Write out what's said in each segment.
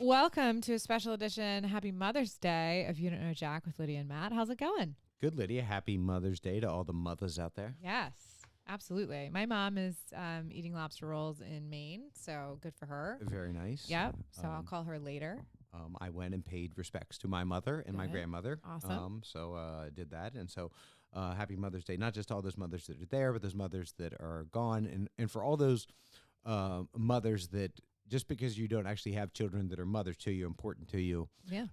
Welcome to a special edition Happy Mother's Day of You Don't Know Jack with Lydia and Matt. How's it going? Good, Lydia. Happy Mother's Day to all the mothers out there. Yes, absolutely. My mom is eating lobster rolls in Maine, so good for her. Very nice. Yep. So I'll call her later. I went and paid respects to my mother and my grandmother. Awesome. So I did that. And so happy Mother's Day, not just all those mothers that are there, but those mothers that are gone. And for all those mothers that just because you don't actually have children that are mothers to you, important to you. Yeah.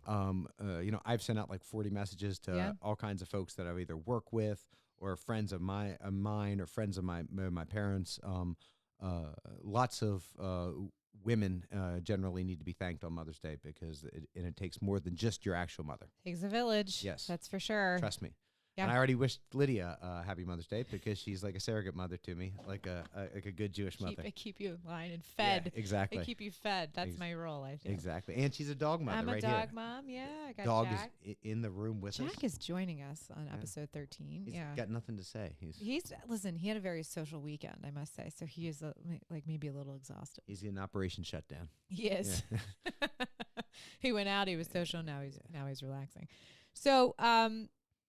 I've sent out like 40 messages to all kinds of folks that I've either worked with or friends of mine or friends of my parents. Lots of women generally need to be thanked on Mother's Day because it takes more than just your actual mother. Takes a village. Yes. That's for sure. Trust me. Yeah. And I already wished Lydia happy Mother's Day because she's like a surrogate mother to me, like a good Jewish mother. I keep you in line and fed. Yeah, exactly. I keep you fed. That's my role, I think. Exactly. And she's a dog mother I'm right here. a dog mom. Yeah, I got Dog Jack. is in the room with us. Jack is joining us on episode 13. He's got nothing to say. Listen, he had a very social weekend, I must say. So he is maybe a little exhausted. He's in Operation Shutdown. He is. Yeah. He went out, he was social, now he's relaxing. So,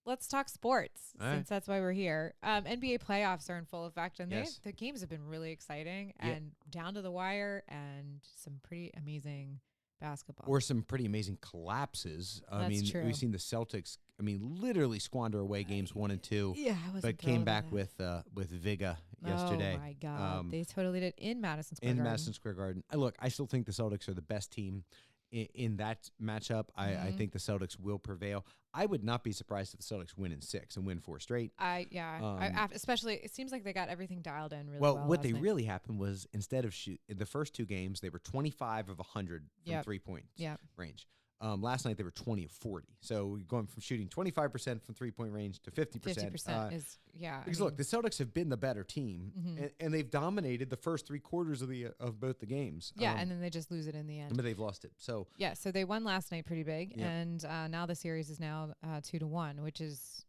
let's talk sports since that's why we're here. NBA playoffs are in full effect, and the games have been really exciting and down to the wire, and some pretty amazing basketball. Or some pretty amazing collapses. True. We've seen the Celtics, literally squander away games 1 and 2. Yeah, but came back with Viga yesterday. Oh my God, they totally did in Madison Square Garden. Madison Square Garden. I still think the Celtics are the best team in that matchup. I think the Celtics will prevail. I would not be surprised if the Celtics win in 6 and win 4 straight. Especially, it seems like they got everything dialed in really well. Well, what really happened was instead of in the first 2 games, they were 25 of 100 from 3 points range. Last night they were 20 of 40. So we're going from shooting 25% from 3-point range to 50%. 50% is Because look, the Celtics have been the better team, and they've dominated the first 3 quarters of both the games. Yeah, and then they just lose it in the end. But they've lost it. So so they won last night pretty big, and now the series is now 2-1, which is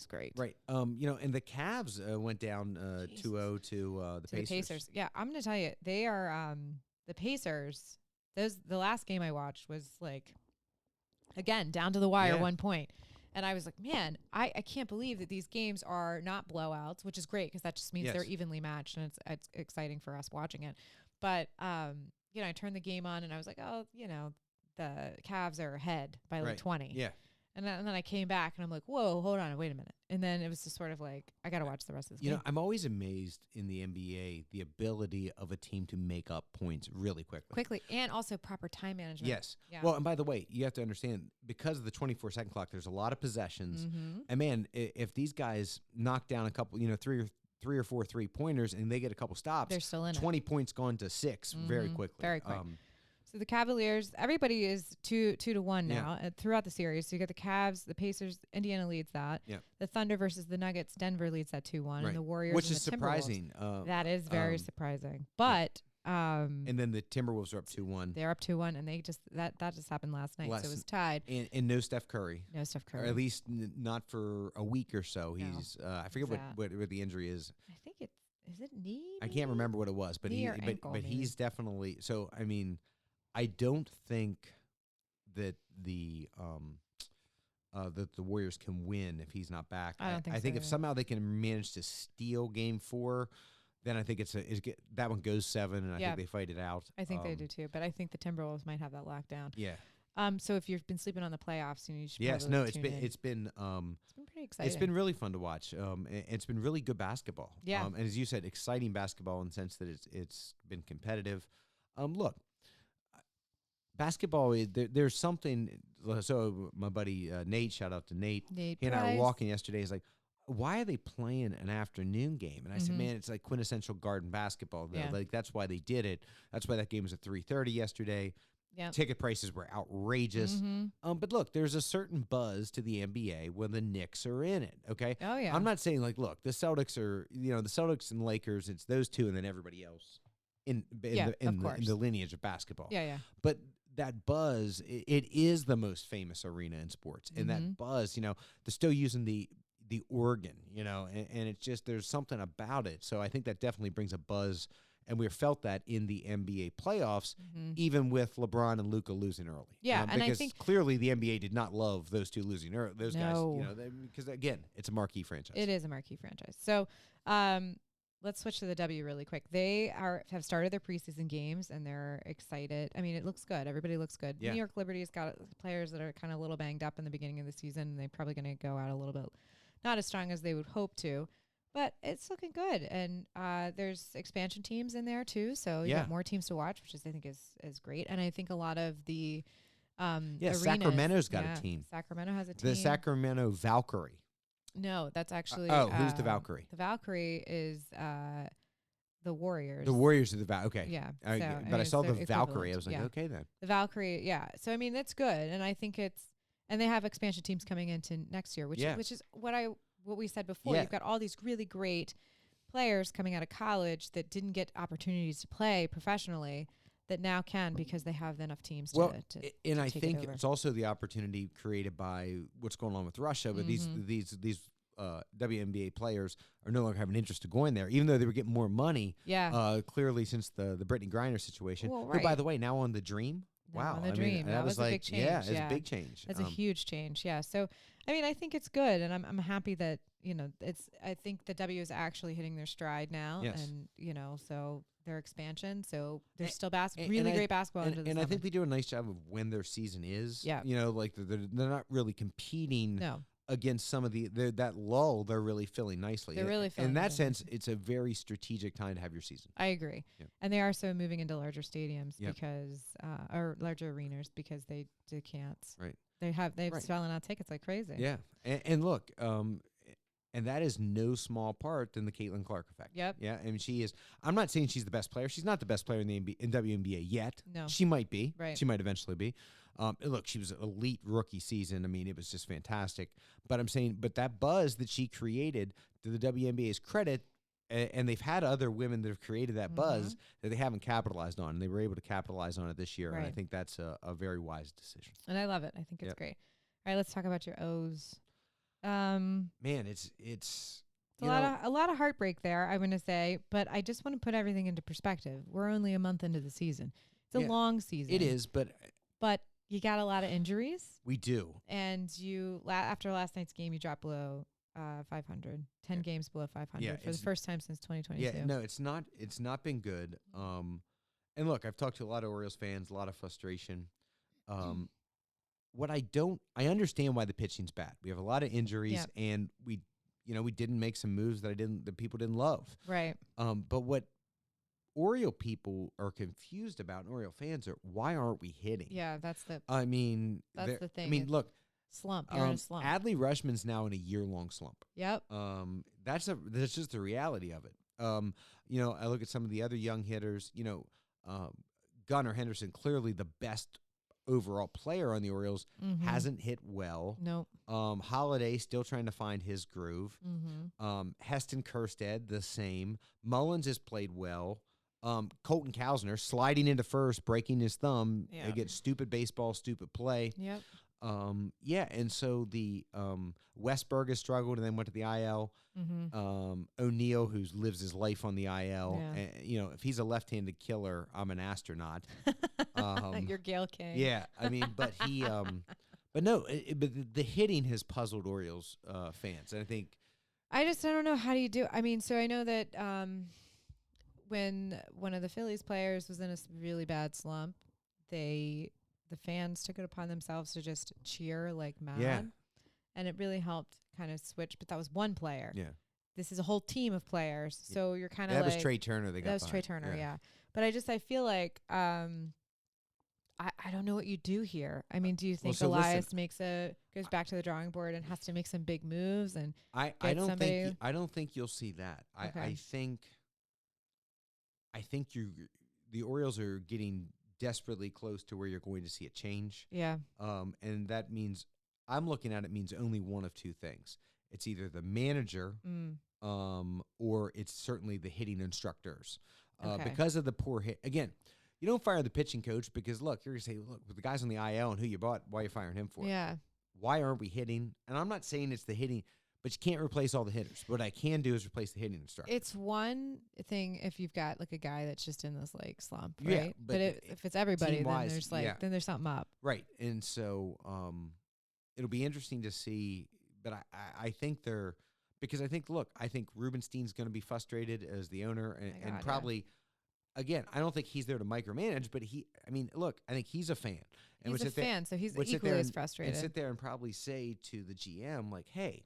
great. Right. And the Cavs went down 2-0 to the Pacers. Yeah, I'm going to tell you, they are the Pacers. The last game I watched was like, again, down to the wire, 1 point. And I was like, man, I can't believe that these games are not blowouts, which is great because that just means they're evenly matched, and it's exciting for us watching it. But, I turned the game on and I was like, oh, the Cavs are ahead by like 20. Yeah. And then I came back and I'm like, whoa, hold on, wait a minute. And then it was just sort of like, I got to watch the rest of this game. I'm always amazed in the NBA, the ability of a team to make up points really quickly. Quickly, and also proper time management. Yes. Yeah. Well, and by the way, you have to understand, because of the 24-second clock, there's a lot of possessions. And man, if these guys knock down a couple, 3 or 4 3-pointers and they get a couple stops, they're still in 20 points gone to 6 very quickly. Very quick. So the Cavaliers, everybody is 2-1 now throughout the series. So you got the Cavs, the Pacers, Indiana leads that. Yeah. The Thunder versus the Nuggets, Denver leads that 2-1, and the Warriors, which and is the surprising. That is very surprising. But and then the Timberwolves are up 2-1. They're up 2-1, and they just that just happened last night, so it was tied. And no Steph Curry. No Steph Curry, or at least not for a week or so. He's I forget what the injury is. I think is it knee? I can't remember what it was, but ankle, he's definitely so. I don't think that the Warriors can win if he's not back. I don't think I think so, if somehow they can manage to steal Game 4, then I think that one goes 7, and I think they fight it out. I think they do too, but I think the Timberwolves might have that locked down. Yeah. So if you've been sleeping on the playoffs, you should. Yes. No. It's been pretty exciting. It's been really fun to watch. It's been really good basketball. Yeah. And as you said, exciting basketball in the sense that it's been competitive. Look. Basketball, there's something. So my buddy Nate, shout out to Nate. He and I were walking yesterday. He's like, "Why are they playing an afternoon game?" And I said, "Man, it's like quintessential Garden basketball. Like that's why they did it. That's why that game was at 3:30 yesterday. Yep. Ticket prices were outrageous. But look, there's a certain buzz to the NBA when the Knicks are in it. Okay. Oh yeah. I'm not saying like, look, the Celtics are, the Celtics and Lakers. It's those two, and then everybody else in the lineage of basketball. Yeah. But that buzz, it is the most famous arena in sports. And that buzz, they're still using the organ, and it's just, there's something about it. So I think that definitely brings a buzz and we felt that in the NBA playoffs, even with LeBron and Luka losing early. Yeah, and because I think clearly the NBA did not love those two losing early. Those guys, No. because again, it's a marquee franchise. It is a marquee franchise. So, let's switch to the W really quick. They have started their preseason games and they're excited. I mean, it looks good. Everybody looks good. Yeah. New York Liberty's got players that are kind of a little banged up in the beginning of the season, and they're probably going to go out a little bit not as strong as they would hope to. But it's looking good, and there's expansion teams in there too, so you got more teams to watch, which I think is great. And I think a lot of the arenas, Sacramento's got a team. Sacramento has a team. The Sacramento Valkyrie. No, that's actually who's the Valkyrie? The Valkyrie is the Warriors. The Warriors are the Valkyrie. Okay. Yeah, but I saw the their Valkyrie. I was like, yeah. okay then. The Valkyrie, yeah. So I mean, that's good, and I think and they have expansion teams coming into next year, which is what we said before. Yeah. You've got all these really great players coming out of college that didn't get opportunities to play professionally that now can because they have enough teams to and I take think it over. it's also the opportunity created by what's going on with Russia. But these WNBA players are no longer having interest to going there, even though they were getting more money. Yeah. Clearly, since the Brittany Griner situation. Well, Who, by the way, now on the Dream. Wow. On the I Dream. mean, that was like, a big change. Yeah, it's a big change. That's a huge change. Yeah. So, I mean, I think it's good, and I'm happy that I think the W is actually hitting their stride now, Yes. and so their expansion. So there's still great basketball into the And summer. I think they do a nice job of when their season is. Yeah. Like they're not really competing. No. Against some of that lull, they're really filling nicely. They're really filling in that good. sense, it's a very strategic time to have your season. I agree. Yeah. And they are so moving into larger stadiums Yep. because or larger arenas because they can't. Right. They've Right. selling out tickets like crazy. Yeah. And look, and that is no small part in the Caitlin Clark effect. Yep. Yeah. I mean, she is. I'm not saying she's the best player. She's not the best player in the WNBA yet. No. She might be. Right. She might eventually be. Look, she was an elite rookie season. I mean, it was just fantastic. But I'm saying, that buzz that she created, to the WNBA's credit, and they've had other women that have created that buzz that they haven't capitalized on, and they were able to capitalize on it this year. Right. And I think that's a very wise decision. And I love it. I think it's great. All right, let's talk about your O's. Man, it's a lot of heartbreak there, I'm going to say, but I just want to put everything into perspective. We're only a month into the season. It's a long season. It is, but you got a lot of injuries. We do. And after last night's game, you dropped below 500, 10 games below 500 for the first time since 2022. Yeah, no, it's not been good. And look, I've talked to a lot of Orioles fans, a lot of frustration. I understand why the pitching's bad. We have a lot of injuries, and we didn't make some moves that people didn't love. Right. But what Oriole people are confused about, and Oriole fans are, why aren't we hitting? Yeah, that's the thing. I mean, look, slump. You're in a slump. Adley Rushman's now in a year-long slump. Yep. That's just the reality of it. I look at some of the other young hitters. Gunnar Henderson, clearly the best overall player on the Orioles, hasn't hit well. Nope. Holiday still trying to find his groove. Heston Kjerstad, the same. Mullins has played well. Colton Kausner sliding into first, breaking his thumb. Yep. They get stupid baseball, stupid play. Yep. And so the Westberg has struggled and then went to the IL. O'Neill, who lives his life on the IL, if he's a left-handed killer, I'm an astronaut. You're Gail King. Yeah, I mean, but he, but no, but the hitting has puzzled Orioles fans, and I think I don't know how do you do. I mean, so I know that when one of the Phillies players was in a really bad slump, the fans took it upon themselves to just cheer like mad. Yeah. And it really helped kind of switch. But that was one player. Yeah. This is a whole team of players. So you're kind of that was Trey Turner. That was Trey Turner, yeah. But I feel like I don't know what you do here. I mean, do you think Elias goes back to the drawing board and has to make some big moves? And I don't think you'll see that. Okay. I think the Orioles are getting desperately close to where you're going to see a change. Yeah. And that means I'm looking at it means only one of two things. It's either the manager, or it's certainly the hitting instructors. Because of the poor hit. Again, you don't fire the pitching coach because, look, you're going to say, look, the guy's on the IL and who you bought, why are you firing him for? Yeah. Why aren't we hitting? And I'm not saying it's the hitting, but you can't replace all the hitters. What I can do is replace the hitting instructor. It's one thing if you've got like a guy that's just in this like slump, right? Yeah, but if it's everybody, then there's like then there's something up, right? And so it'll be interesting to see. But I think they're because I think Rubenstein's going to be frustrated as the owner and probably. Again, I don't think he's there to micromanage, but I think he's a fan. And he's a fan, so he's equally as frustrated. And sit there and probably say to the GM, like, hey,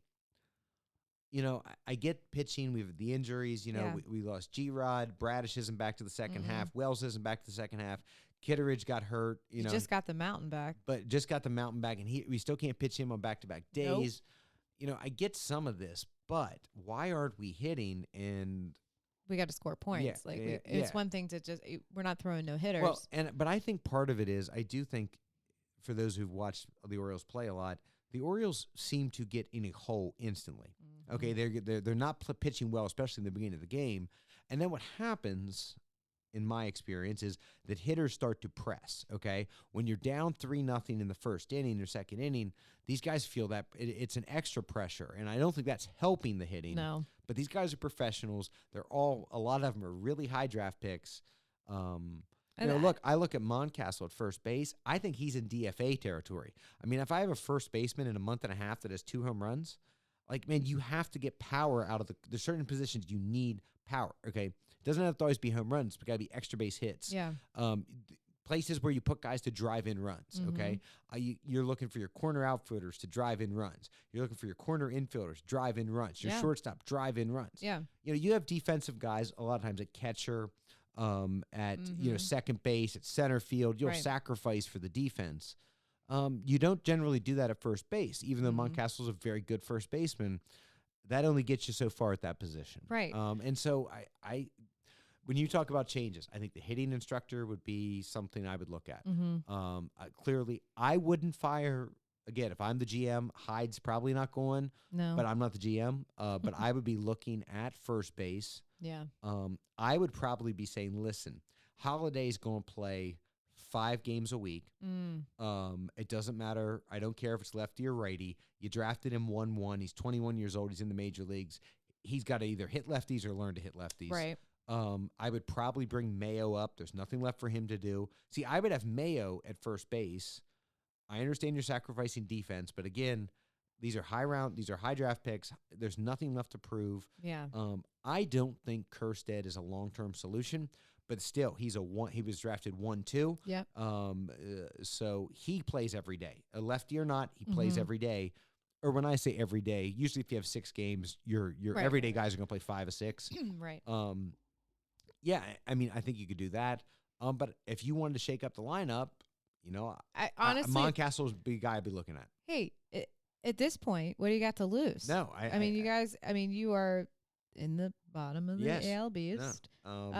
I get pitching. We have the injuries. We lost G-Rod. Bradish isn't back to the second half. Wells isn't back to the second half. Kitteridge got hurt. He just got the mountain back. But just got the mountain back, and we still can't pitch him on back-to-back days. Nope. I get some of this, but why aren't we hitting and... We got to score points. It's one thing to just we're not throwing no hitters. Well, but I think part of it is I do think for those who've watched the Orioles play a lot, the Orioles seem to get in a hole instantly. Mm-hmm. Okay, they're not pitching well, especially in the beginning of the game, and then what happens, in my experience, is that hitters start to press. Okay, when you're down 3-0 in the first inning or second inning, these guys feel that it's an extra pressure, and I don't think that's helping the hitting. No. But these guys are professionals. A lot of them are really high draft picks. I look at Moncastle at first base. I think he's in DFA territory. I mean, if I have a first baseman in a month and a half that has 2 home runs, like, man, you have to get power out of there's certain positions you need power, okay? It doesn't have to always be home runs. It's got to be extra base hits. Yeah. Places where you put guys to drive in runs, okay? You're looking for your corner outfielders to drive in runs. You're looking for your corner infielders, drive in runs. Your shortstop, drive in runs. Yeah. You have defensive guys a lot of times at catcher, at second base, at center field. You'll sacrifice for the defense. You don't generally do that at first base, even though Moncastle's a very good first baseman. That only gets you so far at that position. Right. And so I when you talk about changes, I think the hitting instructor would be something I would look at. Clearly, I wouldn't fire, again, if I'm the GM, Hyde's probably not going. No. But I'm not the GM. But I would be looking at first base. Yeah. I would probably be saying, listen, Holiday's going to play 5 games a week. It doesn't matter. I don't care if it's lefty or righty. You drafted him 1-1. He's 21 years old. He's in the major leagues. He's got to either hit lefties or learn to hit lefties. Right. I would probably bring Mayo up. There's nothing left for him to do. See, I would have Mayo at first base. I understand you're sacrificing defense, but again, these are high draft picks. There's nothing left to prove. Yeah. I don't think Kerstead is a long-term solution, but still, he was drafted 1-2. Yeah. So he plays every day. A lefty or not, he plays every day. Or when I say every day, usually if you have 6 games, your everyday guys are going to play 5 or 6. Right. Yeah, I mean, I think you could do that. But if you wanted to shake up the lineup, I honestly, Moncastle's the guy I'd be looking at. Hey, at this point, what do you got to lose? No, I mean, you guys. I mean, you are in the bottom of the AL East. No.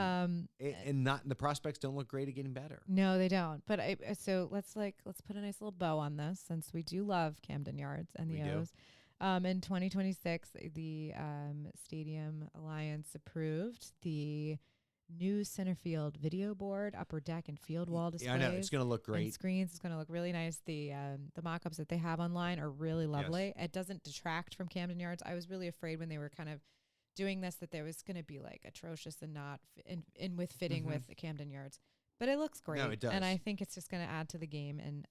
And not the prospects don't look great at getting better. No, they don't. But so let's put a nice little bow on this, since we do love Camden Yards and the O's. In 2026, the Stadium Alliance approved the new centerfield video board, upper deck, and field wall displays. Yeah, I know. It's going to look great. And screens. It's going to look really nice. The mock-ups that they have online are really lovely. Yes. It doesn't detract from Camden Yards. I was really afraid when they were kind of doing this that there was going to be like atrocious and not in with fitting with the Camden Yards. But it looks great. No, it does. And I think it's just going to add to the game. And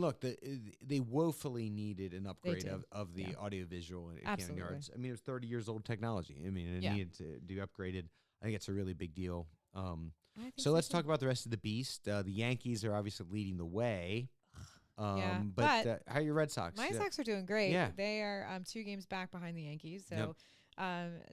look, they woefully needed an upgrade of the audiovisual at Camden Yards. I mean, it was 30 years old technology. I mean, it needed to be upgraded. I think it's a really big deal. So let's talk about the rest of the beast. The Yankees are obviously leading the way. But how are your Red Sox? My Sox are doing great. Yeah. They are 2 games back behind the Yankees. So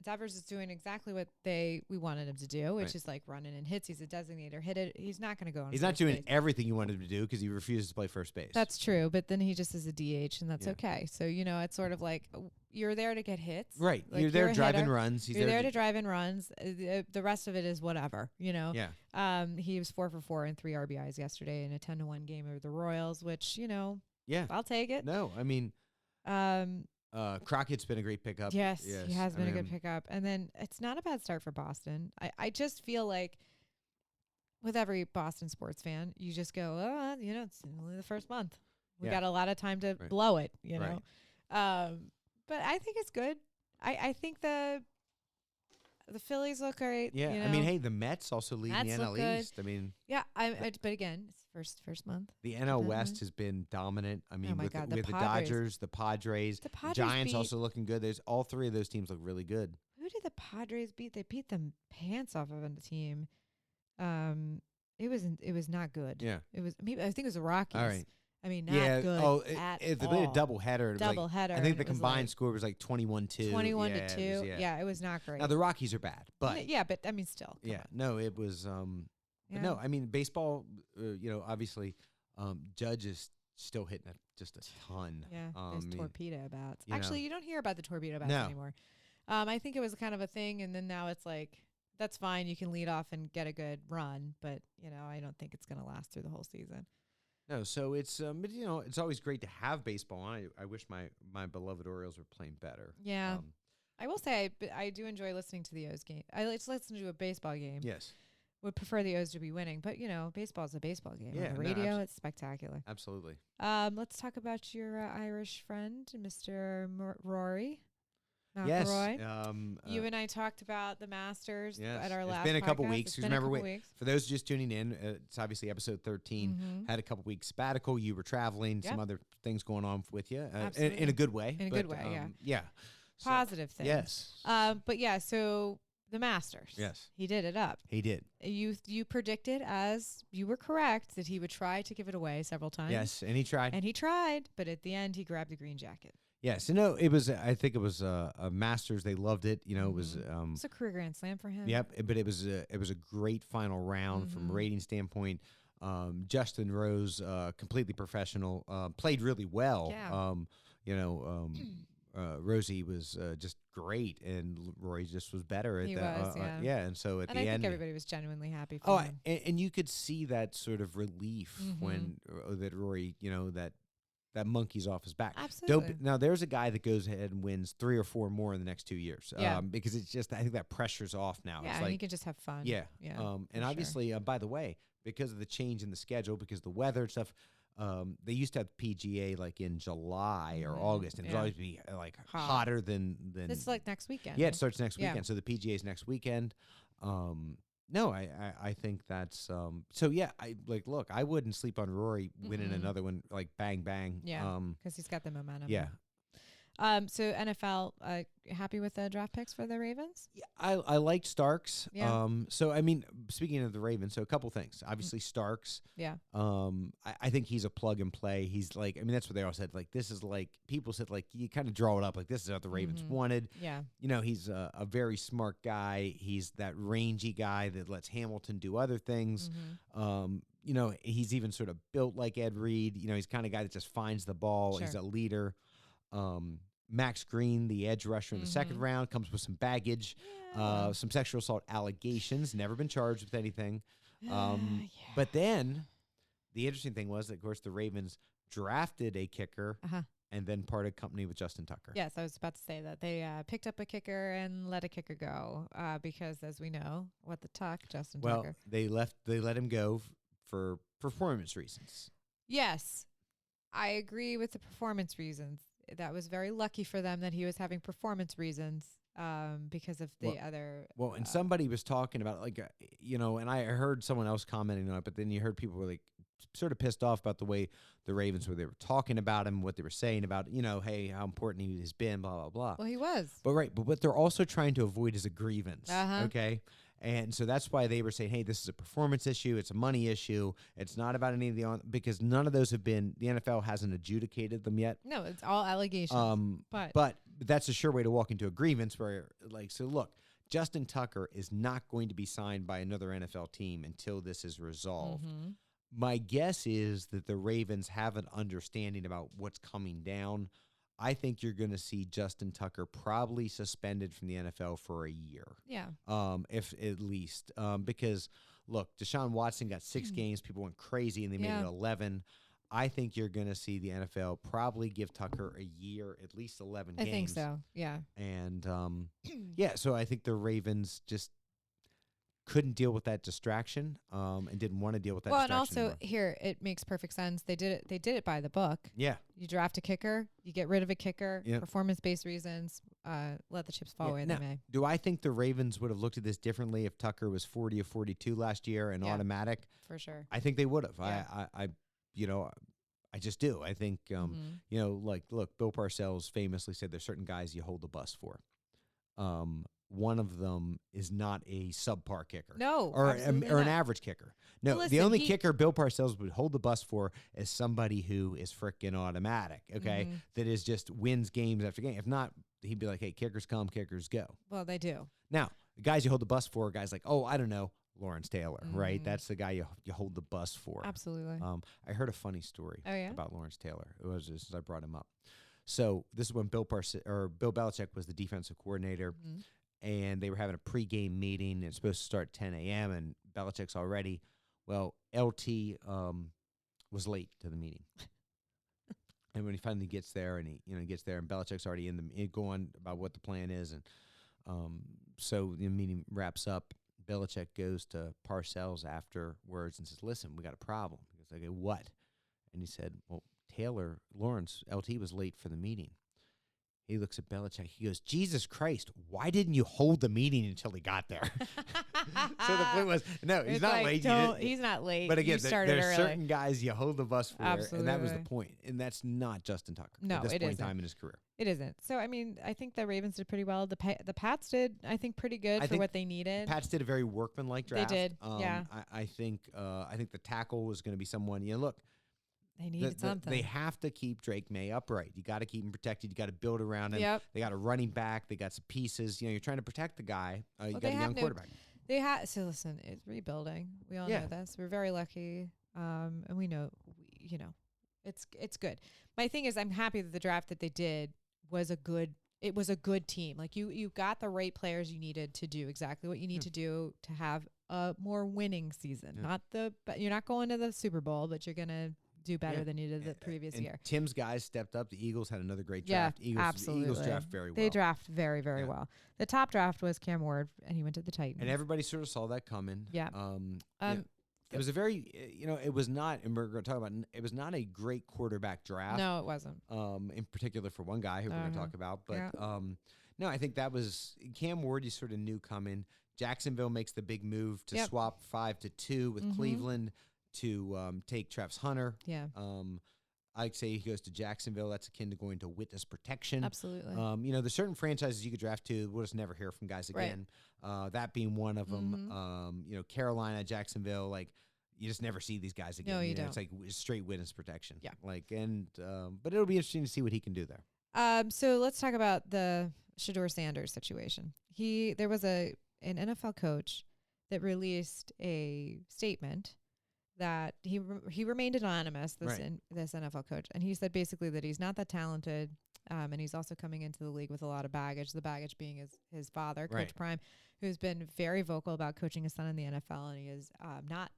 Devers is doing exactly what we wanted him to do, which is like running in hits. He's a designator hitter. He's not going to go on. He's not doing everything you wanted him to do because he refuses to play first base. That's true, but then he just is a DH, and that's okay. So it's sort of like you're there to get hits, right? Like you're there driving runs. You're there to drive in runs. The rest of it is whatever, Yeah. He was 4 for 4 and 3 RBIs yesterday in a 10-1 game over the Royals, which I'll take it. No, I mean, Crockett's been a great pickup. Yes, he has been a good pickup. And then it's not a bad start for Boston. I just feel like with every Boston sports fan, you just go, it's only the first month. We got a lot of time to blow it, know. but I think it's good. I think the Phillies look great. Yeah, you I mean, know. hey, the Mets also lead Mets the look NL good. East. I mean, Yeah, but again, it's first month. the NL Definitely. West has been dominant. I mean, my with, God, with the the Padres. Dodgers, the Padres, The Padres Giants beat- also looking good. There's all three of those teams look really good. Who did the Padres beat? They beat the pants off of a team. It was not good. Yeah. It was. Maybe I think it was the Rockies. All right. I mean, not Yeah. good Oh, at it's all. a double header. Double header. I think and the it was combined like score was like 21-2. 21 Yeah, to it 2. was- Yeah, it was not great. Now the Rockies are bad, but yeah, but I mean, still. Come yeah, on. no, it was. But no, I mean baseball. Obviously, Judge is still hitting it just a ton. Yeah, there's torpedo bats. you Actually, know. you don't hear about the torpedo bats No. anymore. I think it was kind of a thing, and then now it's like that's fine. You can lead off and get a good run, but I don't think it's going to last through the whole season. No, so it's but, it's always great to have baseball. I wish my beloved Orioles were playing better. Yeah, I will say I do enjoy listening to the O's game. I like to listen to a baseball game. Yes, would prefer the O's to be winning, but baseball is a baseball game. Yeah, On the no, radio, it's spectacular. absolutely. Let's talk about your Irish friend, Mr. Rory Yes, McIlroy. You and I talked about the Masters yes. at our last. It's been a couple podcast. weeks. It's 'Cause been a remember, couple weeks. for those just tuning in, it's obviously episode 13. Mhm. Had a couple weeks sabbatical. You were traveling. Yep. Some other things going on with you. In Absolutely. a good way. In a good way, yeah. Yeah. So, Positive thing. yes. But yeah, so the Masters. Yes. He did it up. He did. You predicted, as you were correct, that he would try to give it away several times. Yes, and he tried. And he tried, but at the end, he grabbed the green jacket. Yes, no, it was. I think it was a Masters. They loved it. It was. It's a career Grand Slam for him. Yep, but it was a great final round from a rating standpoint. Justin Rose, completely professional, played really well. Yeah. Rosie was just great, and Roy just was better at He that. was, yeah. And so at And the I think end, everybody was genuinely happy for him. and you could see that sort of relief when that Rory, that monkey's off his back. Absolutely. Now there's a guy that goes ahead and wins 3 or 4 more in the next 2 years. Yeah. Because it's just, I think that pressure's off now. Yeah, It's and like, he can just have fun. yeah. Yeah. And for obviously, by the way, because of the change in the schedule, because of the weather and stuff, they used to have PGA like in July or August, and it would always be like hotter than. This is like next weekend. Yeah, it starts next Yeah. weekend. So the PGA is next weekend. No, I think that's so yeah. Look, I wouldn't sleep on Rory winning another one like bang bang. Yeah, because he's got the momentum. Yeah. So NFL, happy with the draft picks for the Ravens? Yeah, I liked Starks. Yeah. So I mean, speaking of the Ravens, so a couple things. Obviously, Starks. Yeah. I think he's a plug and play. He's like, I mean, that's what they all said. Like, this is like, people said, like, you kind of draw it up. Like, this is what the Ravens wanted. Yeah. He's a very smart guy. He's that rangy guy that lets Hamilton do other things. He's even sort of built like Ed Reed. He's kind of guy that just finds the ball. Sure. He's a leader. Max Green, the edge rusher in the second round, comes with some baggage, some sexual assault allegations, never been charged with anything. But then the interesting thing was that, of course, the Ravens drafted a kicker and then parted company with Justin Tucker. Yes, I was about to say that. They picked up a kicker and let a kicker go because, as we know, what the tuck, Justin Tucker. They let him go for performance reasons. Yes, I agree with the performance reasons. That was very lucky for them that he was having performance reasons because of the other. Well, and somebody was talking about and I heard someone else commenting on it, but then you heard people were like sort of pissed off about the way the Ravens they were talking about him, what they were saying about, hey, how important he has been, blah, blah, blah. Well, he was. But what they're also trying to avoid is a grievance. Okay. And so that's why they were saying, hey, this is a performance issue. It's a money issue. It's not about any of because none of those have been, the NFL hasn't adjudicated them yet. No, it's all allegations. But that's a sure way to walk into a grievance where, so look, Justin Tucker is not going to be signed by another NFL team until this is resolved. My guess is that the Ravens have an understanding about what's coming down. I think you're going to see Justin Tucker probably suspended from the NFL for a year. Yeah. If at least. Because, look, Deshaun Watson got 6 games. People went crazy, and they made it 11. I think you're going to see the NFL probably give Tucker a year, at least 11 games. I think so, yeah. And, so I think the Ravens just couldn't deal with that distraction, and didn't want to deal with that. Well, distraction and also anymore. here it makes perfect sense. They did it by the book. Yeah. You draft a kicker, you get rid of a kicker, Yep. performance-based reasons. Let the chips fall where they may. Do I think the Ravens would have looked at this differently if Tucker was 40 or 42 last year and automatic? For sure. I think they would have. Yeah. I just do. I think, look, Bill Parcells famously said there's certain guys you hold the bus for. One of them is not a subpar kicker. No, or an average kicker. No, well, listen, the only kicker Bill Parcells would hold the bus for is somebody who is freaking automatic, okay? That is just wins games after game. If not, he'd be like, hey, kickers come, kickers go. Well, they do. Now, the guys you hold the bus for are guys like, I don't know, Lawrence Taylor, right? That's the guy you hold the bus for. Absolutely. I heard a funny story about Lawrence Taylor. It was just, I brought him up. So this is when Bill Belichick was the defensive coordinator, and they were having a pregame meeting. It's supposed to start 10 a.m., and Belichick's already. Well, LT was late to the meeting. And when he finally gets there, and he gets there, and Belichick's already going about what the plan is, and so the meeting wraps up. Belichick goes to Parcells afterwards and says, "Listen, we got a problem." He goes, "Okay, what?" And he said, "Well, Lawrence LT was late for the meeting." He looks at Belichick. He goes, "Jesus Christ, why didn't you hold the meeting until he got there?" So the point was, no, he's not late. He's not late. But again, there's early. Certain guys you hold the bus for, Absolutely. and that was the point. And that's not Justin Tucker No, at this it point isn't. in time in his career. It isn't. So, I mean, I think the Ravens did pretty well. The Pats did, I think, pretty good for what they needed. Pats did a very workmanlike draft. They did, yeah. I think the tackle was going to be someone, look, they needed something. They have to keep Drake May upright. You got to keep him protected. You got to build around him. Yep. They got a running back. They got some pieces. You're trying to protect the guy. You got a young quarterback. So listen, it's rebuilding. We all know this. We're very lucky, and we know, it's good. My thing is, I'm happy that the draft that they did was a good. It was a good team. Like you got the right players you needed to do exactly what you need to do to have a more winning season. You're not going to the Super Bowl, but you're gonna do better than you did the previous year. Tim's guys stepped up. The Eagles had another great draft. Absolutely. The Eagles draft very well. They draft very, very well. The top draft was Cam Ward, and he went to the Titans. And everybody sort of saw that coming. Yeah. It was a very, it was not, and we're going to talk about, it was not a great quarterback draft. No, it wasn't. In particular for one guy who we're going to talk about. But, no, I think that was, Cam Ward you sort of knew coming. Jacksonville makes the big move to swap 5-2 with Cleveland to take Travis Hunter. Yeah. I'd say he goes to Jacksonville. That's akin to going to witness protection. Absolutely. There's certain franchises you could draft to. We'll just never hear from guys again. Right. That being one of them. Carolina, Jacksonville, like you just never see these guys again. No, you don't. It's like straight witness protection. Yeah. But it'll be interesting to see what he can do there. So let's talk about the Shedeur Sanders situation. There was an NFL coach that released a statement that he remained anonymous, this NFL coach, and he said basically that he's not that talented, and he's also coming into the league with a lot of baggage, the baggage being his father, Coach Prime, who's been very vocal about coaching his son in the NFL, and he is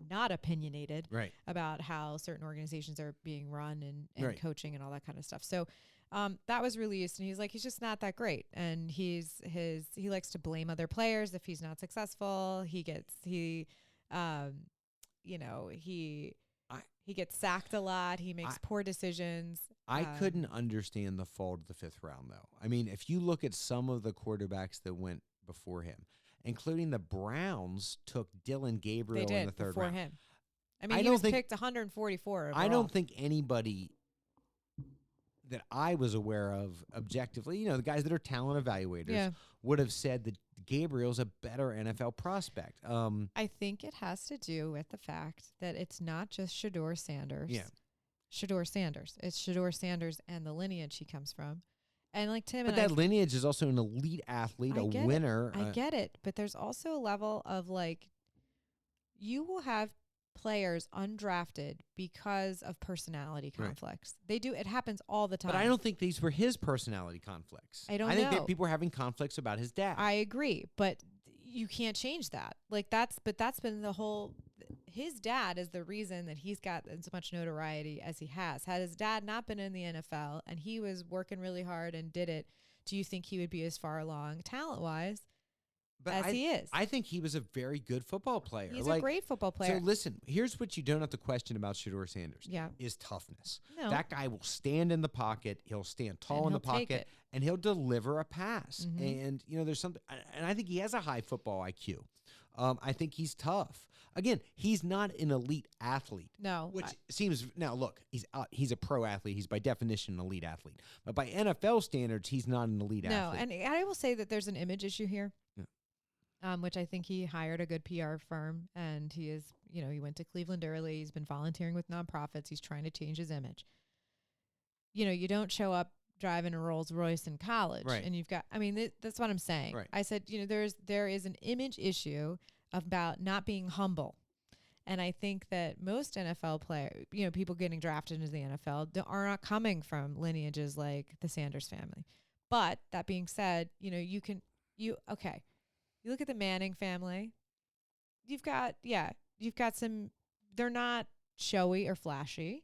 not opinionated about how certain organizations are being run and coaching and all that kind of stuff. So that was released, and he's just not that great, and he likes to blame other players if he's not successful. He gets sacked a lot. He makes poor decisions. I couldn't understand the fall to the fifth round, though. I mean, if you look at some of the quarterbacks that went before him, including the Browns took Dylan Gabriel in the third round. Him. I mean, he was picked 144 overall. I don't think anybody that I was aware of objectively, the guys that are talent evaluators, would have said that Gabriel's a better NFL prospect. I think it has to do with the fact that it's not just Shedeur Sanders. Yeah. Shedeur Sanders. It's Shedeur Sanders and the lineage he comes from. And like Tim, but that lineage is also an elite athlete, a winner. I get it, but there's also a level of you will have players undrafted because of personality conflicts. They do. It happens all the time. But I don't think these were his personality conflicts. I think that people were having conflicts about his dad. I agree, but you can't change that. That's been the whole. His dad is the reason that he's got as much notoriety as he has. Had his dad not been in the NFL and he was working really hard and did it, do you think he would be as far along talent-wise? as he is. I think he was a very good football player. He's a great football player. So listen, here's what you don't have to question about Shedeur Sanders. Yeah. Is toughness. No. That guy will stand in the pocket. He'll stand tall in the pocket, and he'll deliver a pass. And, there's something, and I think he has a high football IQ. I think he's tough. Again, he's not an elite athlete. No. Which seems, now look, he's a pro athlete. He's by definition an elite athlete. But by NFL standards, he's not an elite athlete. No, and I will say that there's an image issue here. Which I think he hired a good PR firm, and he is, he went to Cleveland early. He's been volunteering with nonprofits. He's trying to change his image. You don't show up driving a Rolls Royce in college, right? And you've got, that's what I'm saying. Right. I said, there is an image issue about not being humble, and I think that most NFL players, people getting drafted into the NFL, are not coming from lineages like the Sanders family. But that being said, okay. You look at the Manning family, you've got some, they're not showy or flashy.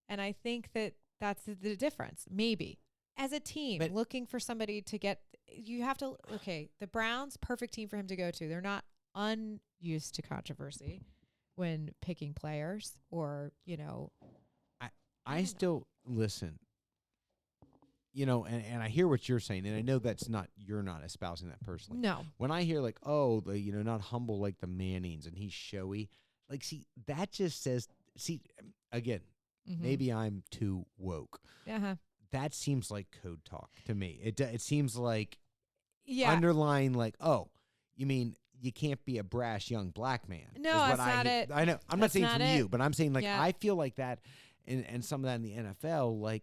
And I think that that's the difference. Maybe as a team looking for somebody to get, the Browns, perfect team for him to go to. They're not unused to controversy when picking players or, I still listen. And I hear what you're saying, and I know you're not espousing that personally. No. When I hear not humble like the Mannings and he's showy, that just says, again, maybe I'm too woke. That seems like code talk to me. It seems like underlying you mean you can't be a brash young black man. No, that's not it. I know. I'm not saying from you, but I'm saying I feel like that and some of that in the NFL,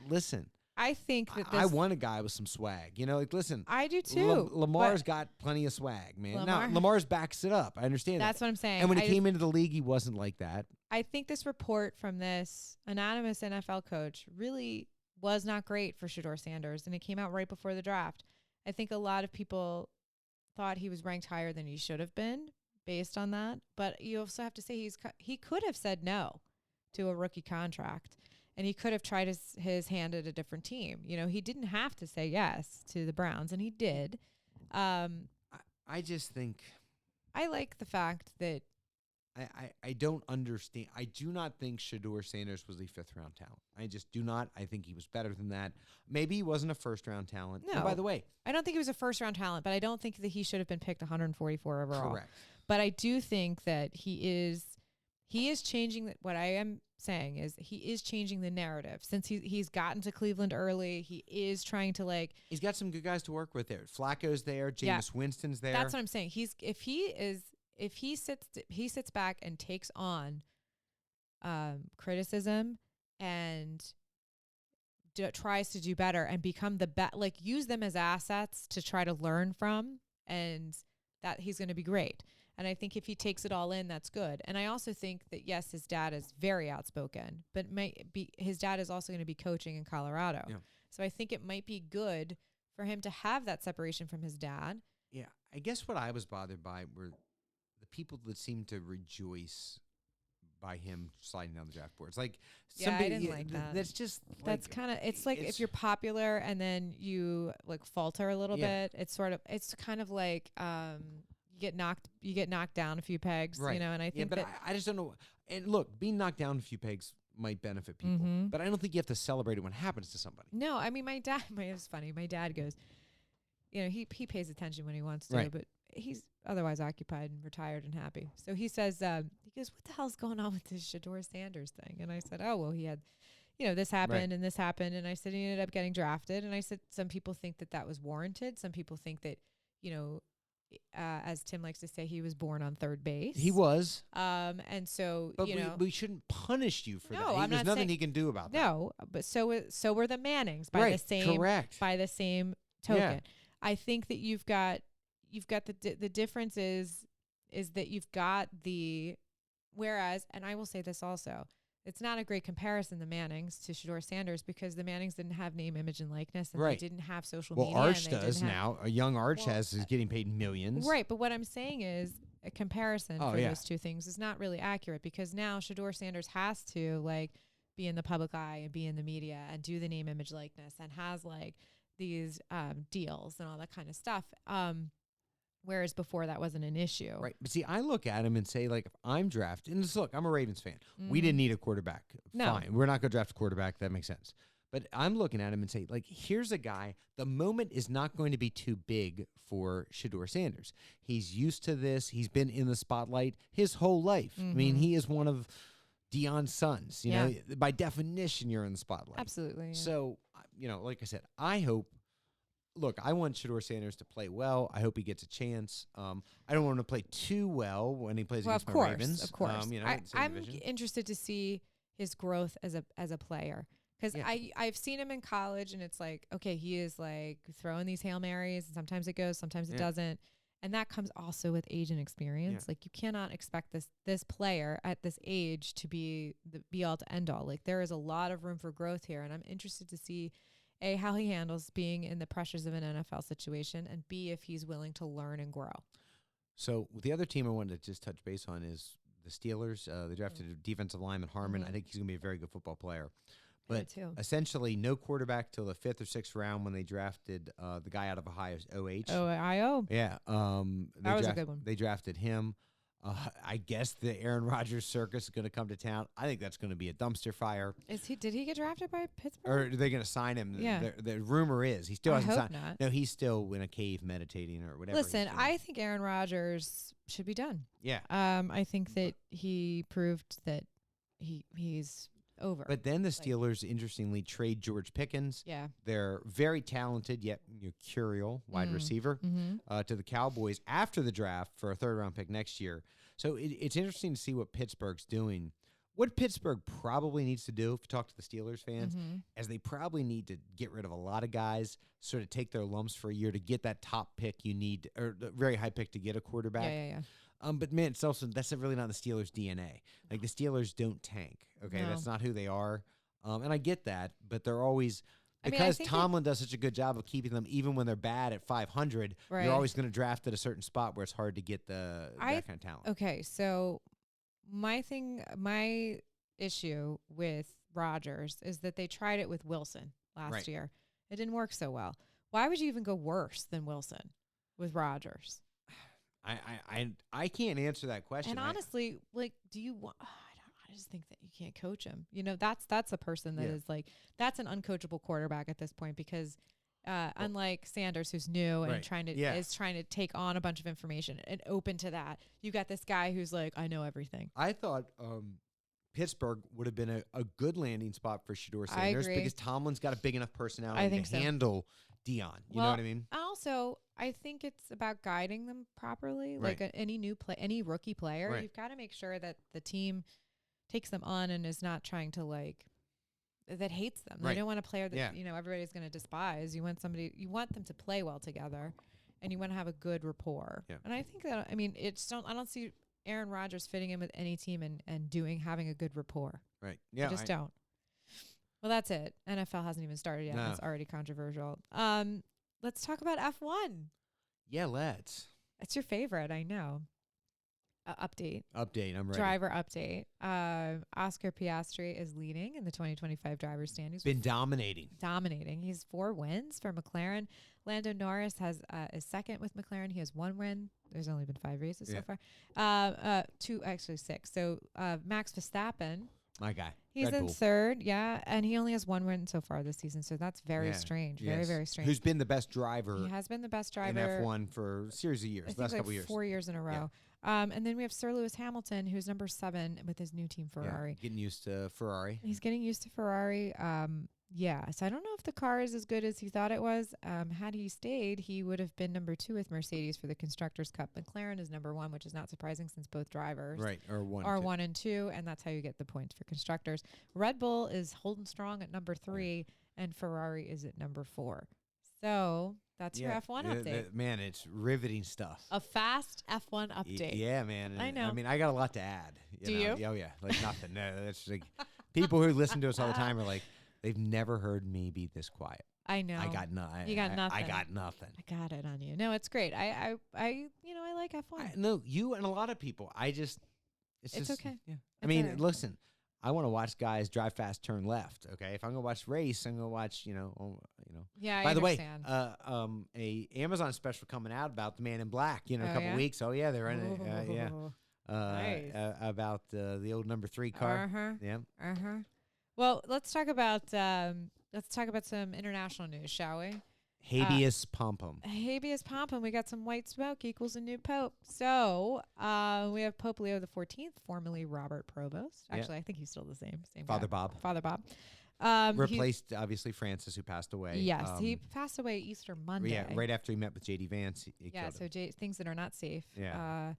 listen. I think that I want a guy with some swag. Listen. I do too. Lamar's got plenty of swag, man. Now, Lamar's backs it up. I understand That's what I'm saying. And when he came into the league, he wasn't like that. I think this report from this anonymous NFL coach really was not great for Shedeur Sanders, and it came out right before the draft. I think a lot of people thought he was ranked higher than he should have been based on that. But you also have to say he could have said no to a rookie contract. And he could have tried his hand at a different team. He didn't have to say yes to the Browns, and he did. I just think I like the fact that I don't understand. I do not think Shedeur Sanders was a fifth-round talent. I just do not. I think he was better than that. Maybe he wasn't a first-round talent. No. And by the way, I don't think he was a first-round talent, but I don't think that he should have been picked 144 overall. Correct. But I do think that he is changing what I am saying is he is changing the narrative since he's gotten to Cleveland early. He is trying to he's got some good guys to work with there. Flacco's there, Jameis Winston's there. That's what I'm saying. If he sits back and takes on criticism and tries to do better and become the best, use them as assets to try to learn from, and that he's going to be great. And I think if he takes it all in, that's good. And I also think that, yes, his dad is very outspoken, but his dad is also going to be coaching in Colorado. Yeah. So I think it might be good for him to have that separation from his dad. Yeah. I guess what I was bothered by were the people that seemed to rejoice by him sliding down the draft boards. I didn't like that. That's just that's kind of if you're popular and then you falter a little bit. It's kind of like you get knocked down a few pegs, right. And I think I just don't know. And look, being knocked down a few pegs might benefit people, but I don't think you have to celebrate it when it happens to somebody. No, my dad. It was funny. My dad goes, he pays attention when he wants to, right. But he's otherwise occupied and retired and happy. So he says, he goes, "What the hell's going on with this Shedeur Sanders thing?" And I said, "Oh, well, he had, this happened right. and this happened." And I said, he ended up getting drafted. And I said, some people think that was warranted. Some people think that, as Tim likes to say, he was born on third base. He was. And so, but we shouldn't punish you for that. There's nothing he can do about that. No, but so were the Mannings by the same token. Yeah. I think that you've got the difference is that you've got whereas, and I will say this also, it's not a great comparison, the Mannings to Shedeur Sanders, because the Mannings didn't have name, image, and likeness, and right. they didn't have social media. Well, Arch does now. A young Arch is getting paid millions. Right, but what I'm saying is a comparison those two things is not really accurate, because now Shedeur Sanders has to be in the public eye and be in the media and do the name, image, likeness, and has these deals and all that kind of stuff. Whereas before that wasn't an issue. Right. But see, I look at him and say, like, if I'm drafted, and just look, I'm a Ravens fan. We didn't need a quarterback. No. Fine. We're not going to draft a quarterback. That makes sense. But I'm looking at him and say, like, here's a guy, the moment is not going to be too big for Shedeur Sanders. He's used to this. He's been in the spotlight his whole life. I mean, he is one of Deion's sons. You know, by definition, you're in the spotlight. Absolutely. Yeah. So, like I said, I hope. Look, I want Shedeur Sanders to play well. I hope he gets a chance. I don't want him to play too well when he plays against my Ravens. Of course, I'm interested to see his growth as a player because I've seen him in college, and it's like, okay, he is like throwing these Hail Marys, and sometimes it goes, sometimes it doesn't, and that comes also with age and experience. Like, you cannot expect this player at this age to be the be all to end all. Like, there is a lot of room for growth here, and I'm interested to see A, how he handles being in the pressures of an NFL situation, and B, if he's willing to learn and grow. So the other team I wanted to just touch base on is the Steelers. They drafted a defensive lineman, Harmon. I think he's going to be a very good football player. But essentially no quarterback till the 5th or 6th round when they drafted the guy out of Ohio's OH. Ohio? Yeah. That was a good one. They drafted him. I guess the Aaron Rodgers circus is going to come to town. I think that's going to be a dumpster fire. Did he get drafted by Pittsburgh? Or are they going to sign him? Yeah. The rumor is he still hasn't signed. Not. No, he's still in a cave meditating or whatever. Listen, I think Aaron Rodgers should be done. Yeah. I think that he proved that he's over. But then the Steelers, interestingly, trade George Pickens. Yeah. They're very talented, yet curial wide receiver to the Cowboys after the draft for a 3rd-round pick next year. So it's interesting to see what Pittsburgh's doing. What Pittsburgh probably needs to do, if you talk to the Steelers fans, is they probably need to get rid of a lot of guys, sort of take their lumps for a year to get that top pick you need, or the very high pick to get a quarterback. Yeah. But man, it's also that's really not the Steelers' DNA. Like, the Steelers don't tank. Okay, that's not who they are. And I get that, but they're always because Tomlin does such a good job of keeping them, even when they're bad at 500. Right. You're always going to draft at a certain spot where it's hard to get that kind of talent. Okay, so my issue with Rodgers is that they tried it with Wilson last year. It didn't work so well. Why would you even go worse than Wilson with Rodgers? I can't answer that question. And honestly, like, do you want? I just think that you can't coach him. That's a person that is like, that's an uncoachable quarterback at this point because unlike Sanders, who's new and is trying to take on a bunch of information and open to that, you got this guy who's like, I know everything. I thought Pittsburgh would have been a good landing spot for Shedeur Sanders because Tomlin's got a big enough personality to handle Deion. You know what I mean? Also, I think it's about guiding them properly. Right. Like any rookie player, you've got to make sure that the team takes them on and is not trying to that hates them. They don't want a player that everybody's going to despise. You want them to play well together, and you want to have a good rapport. Yeah. And I think that I don't see Aaron Rodgers fitting in with any team and having a good rapport. Right. Yeah. I just don't. Well, that's it. NFL hasn't even started yet. No. It's already controversial. Let's talk about F1. Yeah, let's. It's your favorite, I know. Update. I'm ready. Driver update. Oscar Piastri is leading in the 2025 driver's standings. Been dominating. He's 4 wins for McLaren. Lando Norris is second with McLaren. He has 1 win. There's only been 5 races so far. 6. So Max Verstappen. My guy. He's in 3rd, and he only has 1 win so far this season, so that's very strange. Very, very strange. Who's been the best driver? He has been the best driver in F1 for a series of years, last couple years. 4 years in a row. Yeah. And then we have Sir Lewis Hamilton, who's number 7 with his new team Ferrari. Getting used to Ferrari. He's getting used to Ferrari. So I don't know if the car is as good as he thought it was. Had he stayed, he would have been number 2 with Mercedes for the Constructors' Cup. McLaren is number 1, which is not surprising since both drivers are 1 and 2, and that's how you get the points for constructors. Red Bull is holding strong at number 3, and Ferrari is at number 4. So that's your F1 update. Man, it's riveting stuff. A fast F1 update. Yeah, man. I know. I got a lot to add. Do you? Oh, yeah. Like nothing. No, that's like people who listen to us all the time are like, they've never heard me be this quiet. I know. I got nothing. You got nothing. I got nothing. I got it on you. No, it's great. I like F1. No, you and a lot of people. It's okay. Yeah. It's listen, I want to watch guys drive fast, turn left. Okay, if I'm gonna watch race, I'm gonna watch Yeah. By I the way, understand. a Amazon special coming out about the Man in Black. In a Oh, couple yeah? weeks. Oh yeah, they're in it. Yeah. Ooh, nice. About the old number 3 car. Uh-huh. Yeah. Uh-huh. Well, let's talk about some international news, shall we? Habeas Pompum. Habeas Pompum. We got some white smoke equals a new pope. So we have Pope Leo the 14th, formerly Robert Provost. Actually, I think he's still the same Father guy. Bob. Father Bob. Replaced obviously Francis, who passed away. Yes, he passed away Easter Monday. Yeah, right after he met with J.D. Vance. He Yeah, killed so him. things that are not safe. Yeah.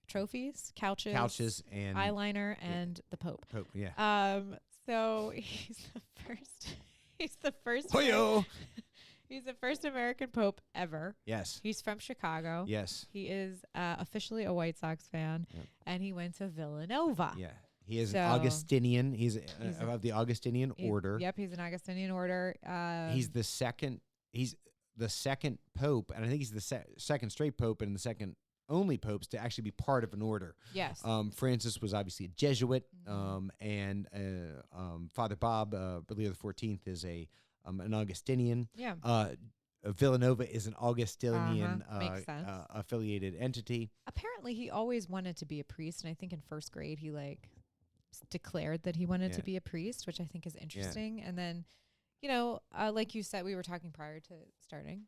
Trophies, couches, and eyeliner, and the Pope. Pope. Yeah. So he's the first. He's the first. Hoyo! He's the first American Pope ever. Yes. He's from Chicago. Yes. He is officially a White Sox fan, Yep. and he went to Villanova. Yeah. He is an Augustinian. He's of the Augustinian order. Yep, he's an Augustinian order. He's the second. He's the second pope, and I think he's the second straight pope and the second only popes to actually be part of an order. Yes. Francis was obviously a Jesuit, and Father Bob, Leo the 14th, is an Augustinian. Yeah. Villanova is an Augustinian Makes sense. affiliated entity. Apparently, he always wanted to be a priest, and I think in first grade he declared that he wanted to be a priest, which I think is interesting. And then, like you said, we were talking prior to starting.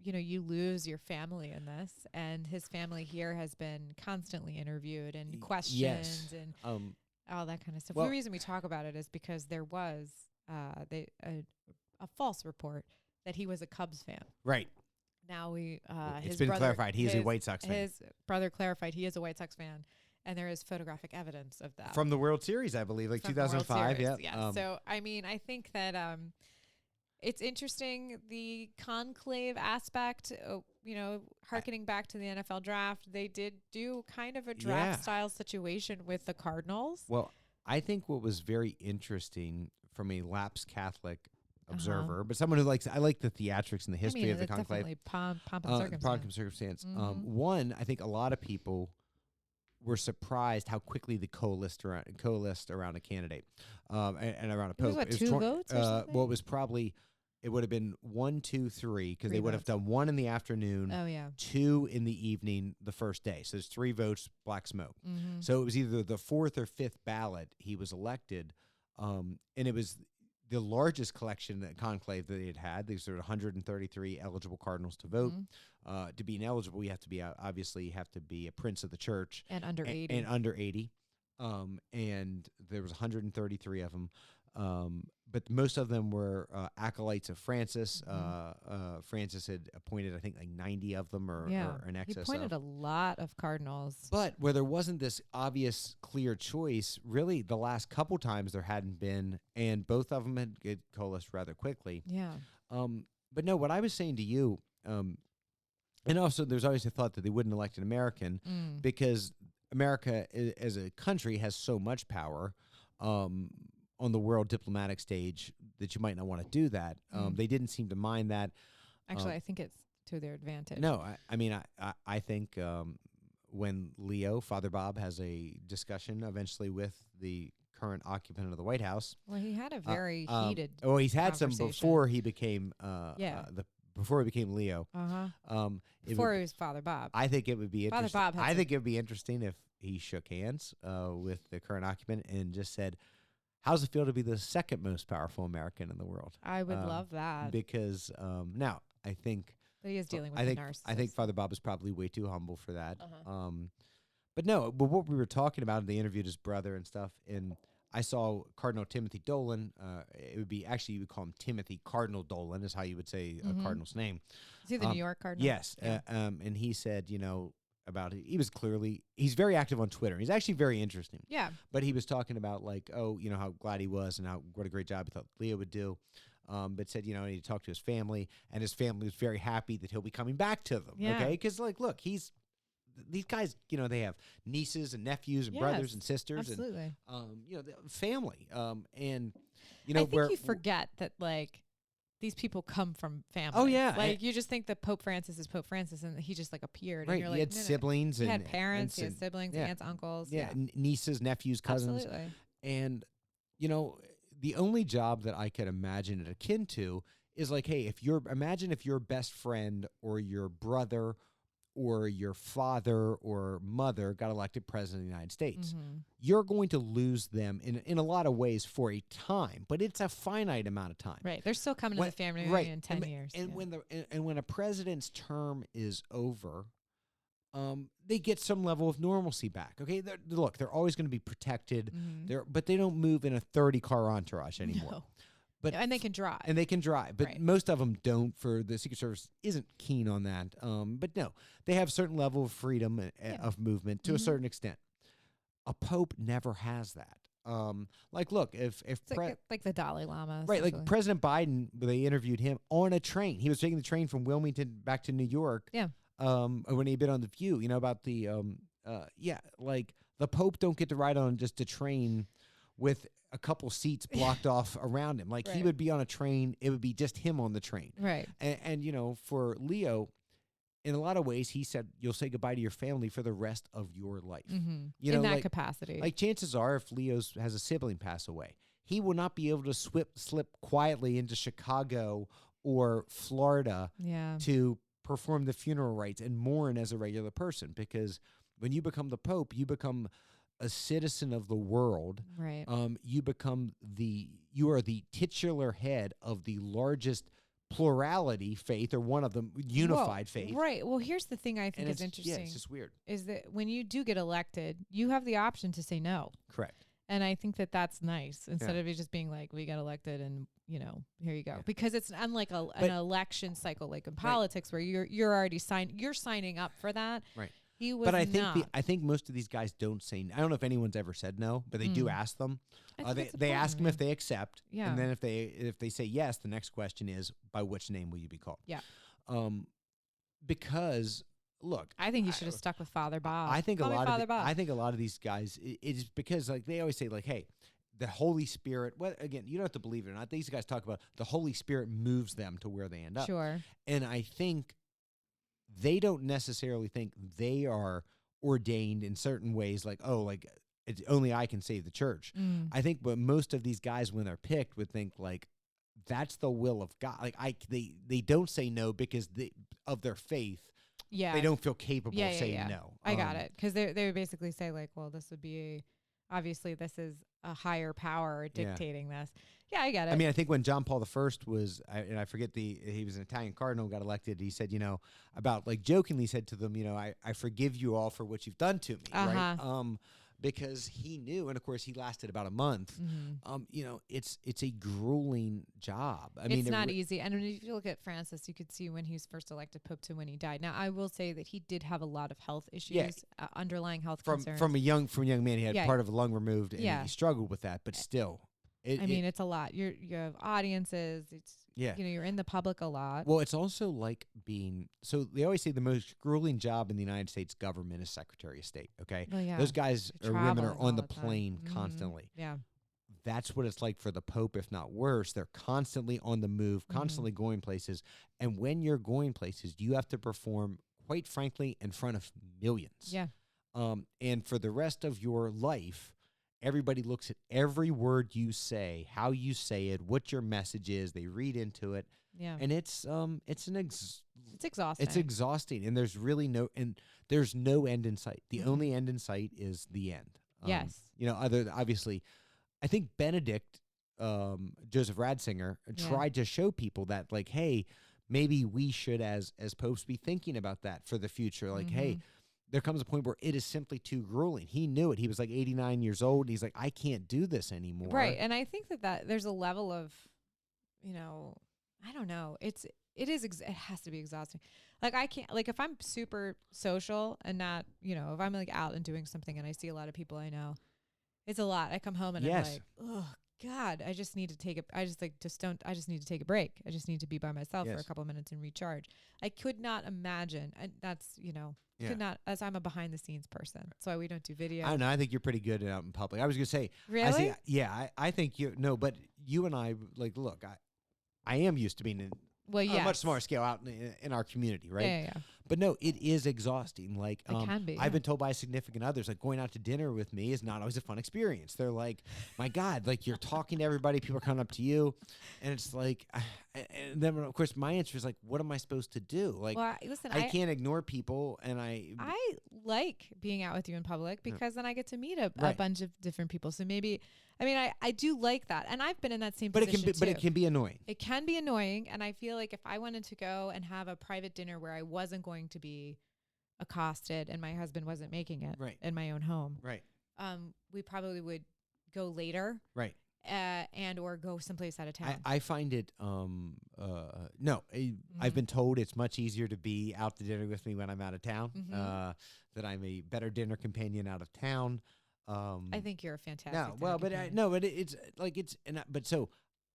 You lose your family in this, and his family here has been constantly interviewed and questioned and all that kind of stuff. Well, the reason we talk about it is because there was a false report that he was a Cubs fan. Right. Now it's been clarified he is a White Sox fan. His brother clarified he is a White Sox fan, and there is photographic evidence of that from the World Series, I believe, like 2005. Yeah. So I mean, I think that it's interesting, the conclave aspect. Harkening back to the NFL draft, they did do kind of a draft style situation with the Cardinals. Well, I think what was very interesting from a lapsed Catholic observer, but someone who I like the theatrics and the history of the conclave. Definitely pomp and circumstance. One, I think a lot of people were surprised how quickly they coalesced around a candidate and around a pope. It was 2 votes or something? Well, it would have been 1, 2, 3, because they would have done 1 in the afternoon, 2 in the evening the first day. So there's 3 votes, black smoke. So it was either the 4th or 5th ballot he was elected, and it was the largest collection, that conclave that they had. There's 133 eligible cardinals to vote. To be ineligible, you have to be a prince of the church and under 80. And under 80. And there was 133 of them. But most of them were acolytes of Francis. Francis had appointed, I think, 90 of them or in excess. He appointed a lot of cardinals. But where there wasn't this obvious, clear choice, really the last couple times there hadn't been, and both of them had coalesced rather quickly. Yeah. But no, what I was saying to you, and also there's always a thought that they wouldn't elect an American because America as a country has so much power on the world diplomatic stage that you might not want to do that. They didn't seem to mind that. Actually, I think it's to their advantage. No, I think when Father Bob has a discussion eventually with the current occupant of the White House. Well, he had a very heated he's had some before he became before he became Leo. Before he was Father Bob. I think it would be interesting. Father Bob I think it would be interesting if he shook hands with the current occupant and just said, how's it feel to be the second most powerful American in the world? I would love that. Because now I think that he is dealing with a narcissist. I think Father Bob is probably way too humble for that. But what we were talking about, they interviewed his brother and stuff, and I saw Cardinal Timothy Dolan. It would be actually, you would call him Timothy Cardinal Dolan is how you would say a cardinal's name. Is he the New York Cardinal? Yes. Yeah. And he said, about it. He's very active on Twitter. He's actually very interesting. Yeah. But he was talking about how glad he was and what a great job he thought Leo would do. But said, he talked to his family, and his family was very happy that he'll be coming back to them. Yeah. Okay. Because look, these guys, they have nieces and nephews and brothers and sisters. Absolutely. And, family. And, I think you forget that, these people come from family. Oh, yeah. You just think that Pope Francis is Pope Francis, and he just appeared. Right. And you're he had siblings. He had parents, he had siblings, aunts, uncles. Yeah. Nieces, nephews, cousins. Absolutely. And the only job that I could imagine it akin to is like, hey, imagine if your best friend or your brother or your father or mother got elected president of the United States. Mm-hmm. You're going to lose them in a lot of ways for a time, but it's a finite amount of time. Right. They're still coming to the family reunion in 10 years. And when a president's term is over, they get some level of normalcy back. Okay, they're always going to be protected. Mm-hmm. But they don't move in a 30-car entourage anymore. No. But and they can drive. But right. most of them don't. For the Secret Service isn't keen on that. But no, they have a certain level of freedom of movement to a certain extent. A pope never has that. Look, if like the Dalai Lama, right? Like President Biden, they interviewed him on a train. He was taking the train from Wilmington back to New York. Yeah. When he'd been on The View, about the like the Pope don't get to ride on just a train with a couple seats blocked off around him. Like he would be on a train, it would be just him on the train. Right. And for Leo, in a lot of ways, he said you'll say goodbye to your family for the rest of your life. Mm-hmm. In that capacity. Like chances are, if Leo has a sibling pass away, he will not be able to slip quietly into Chicago or Florida to perform the funeral rites and mourn as a regular person, because when you become the Pope, you become a citizen of the world. Right. You are the titular head of the largest plurality faith, or one of them, unified faith. Right. Well, here's the thing I think is interesting. Yeah, it's just weird. Is that when you do get elected, you have the option to say no. Correct. And I think that's nice, instead of it just being like, we got elected and, here you go. Yeah. Because it's unlike an election cycle, like in politics, where you're already signing up for that. Right. He was But I think most of these guys don't say. I don't know if anyone's ever said no, but they do ask them. They ask them if they accept, and then if they say yes, the next question is, by which name will you be called? Yeah. Because look, I think you should have stuck with Father Bob. I think a lot of these guys, it's because like they always say like, hey, the Holy Spirit. Well, again, you don't have to believe it or not. These guys talk about the Holy Spirit moves them to where they end up. Sure. And I think they don't necessarily think they are ordained in certain ways, like, oh, like it's only I can save the church. I think, but most of these guys, when they're picked, would think like that's the will of God. Like they don't say no because of their faith. Yeah, they don't feel capable of saying no. I got it, because they would basically say like, well, this would be obviously this is a higher power dictating this. Yeah, I get it. I mean, I think when John Paul I was, and I forget he was an Italian cardinal, got elected. He said, about like jokingly said to them, I forgive you all for what you've done to me, right? Because he knew, and of course he lasted about a month. It's a grueling job. It's not easy. And if you look at Francis, you could see when he was first elected Pope to when he died. Now, I will say that he did have a lot of health issues, underlying health concerns. From a young man, he had part of a lung removed, and he struggled with that. But still, it's a lot. You have audiences. You're in the public a lot. Well, it's also like so they always say the most grueling job in the United States government is Secretary of State. Okay. Well, yeah. Those guys or women are on the plane constantly. Yeah. That's what it's like for the Pope, if not worse. They're constantly on the move, constantly going places. And when you're going places, you have to perform, quite frankly, in front of millions. Yeah. And for the rest of your life, everybody looks at every word you say, how you say it, what your message is. They read into it. Yeah. And it's exhausting. It's exhausting. And there's really no end in sight. The only end in sight is the end. Yes. Obviously, I think Benedict, Joseph Ratzinger, tried to show people that, like, hey, maybe we should, as popes, be thinking about that for the future. Like, hey, there comes a point where it is simply too grueling. He knew it. He was like 89 years old. And he's like, I can't do this anymore. Right. And I think that there's a level of, I don't know. It has to be exhausting. Like I can't, like if I'm super social and not, if I'm like out and doing something and I see a lot of people I know, it's a lot. I come home and I'm like, oh God, I just need to take I just need to take a break. I just need to be by myself for a couple of minutes and recharge. I could not imagine. And that's, could not, as I'm a behind the scenes person. That's why we don't do video. I don't know. I think you're pretty good out in public. I was going to say, really? I think but you and I, like, look, I am used to being in a much smaller scale out in our community, right? Yeah. But no, it is exhausting. Like, It can be. I've been told by significant others, like, going out to dinner with me is not always a fun experience. They're like, my God, like, you're talking to everybody, people are coming up to you, and it's like, and then of course my answer is like, what am I supposed to do? Like, well, listen, I can't ignore people, and I like being out with you in public because then I get to meet a Right. bunch of different people. So maybe, I mean, I do like that, and I've been in that same but it position can be, too. but it can be annoying. It can be annoying, and I feel like if I wanted to go and have a private dinner where I wasn't going to be accosted and my husband wasn't making it Right. in my own home, Right. we probably would go later, Right. and or go someplace out of town. I find it I've been told it's much easier to be out to dinner with me when I'm out of town. That I'm a better dinner companion out of town. I think you're a fantastic. No, well, but it's like but so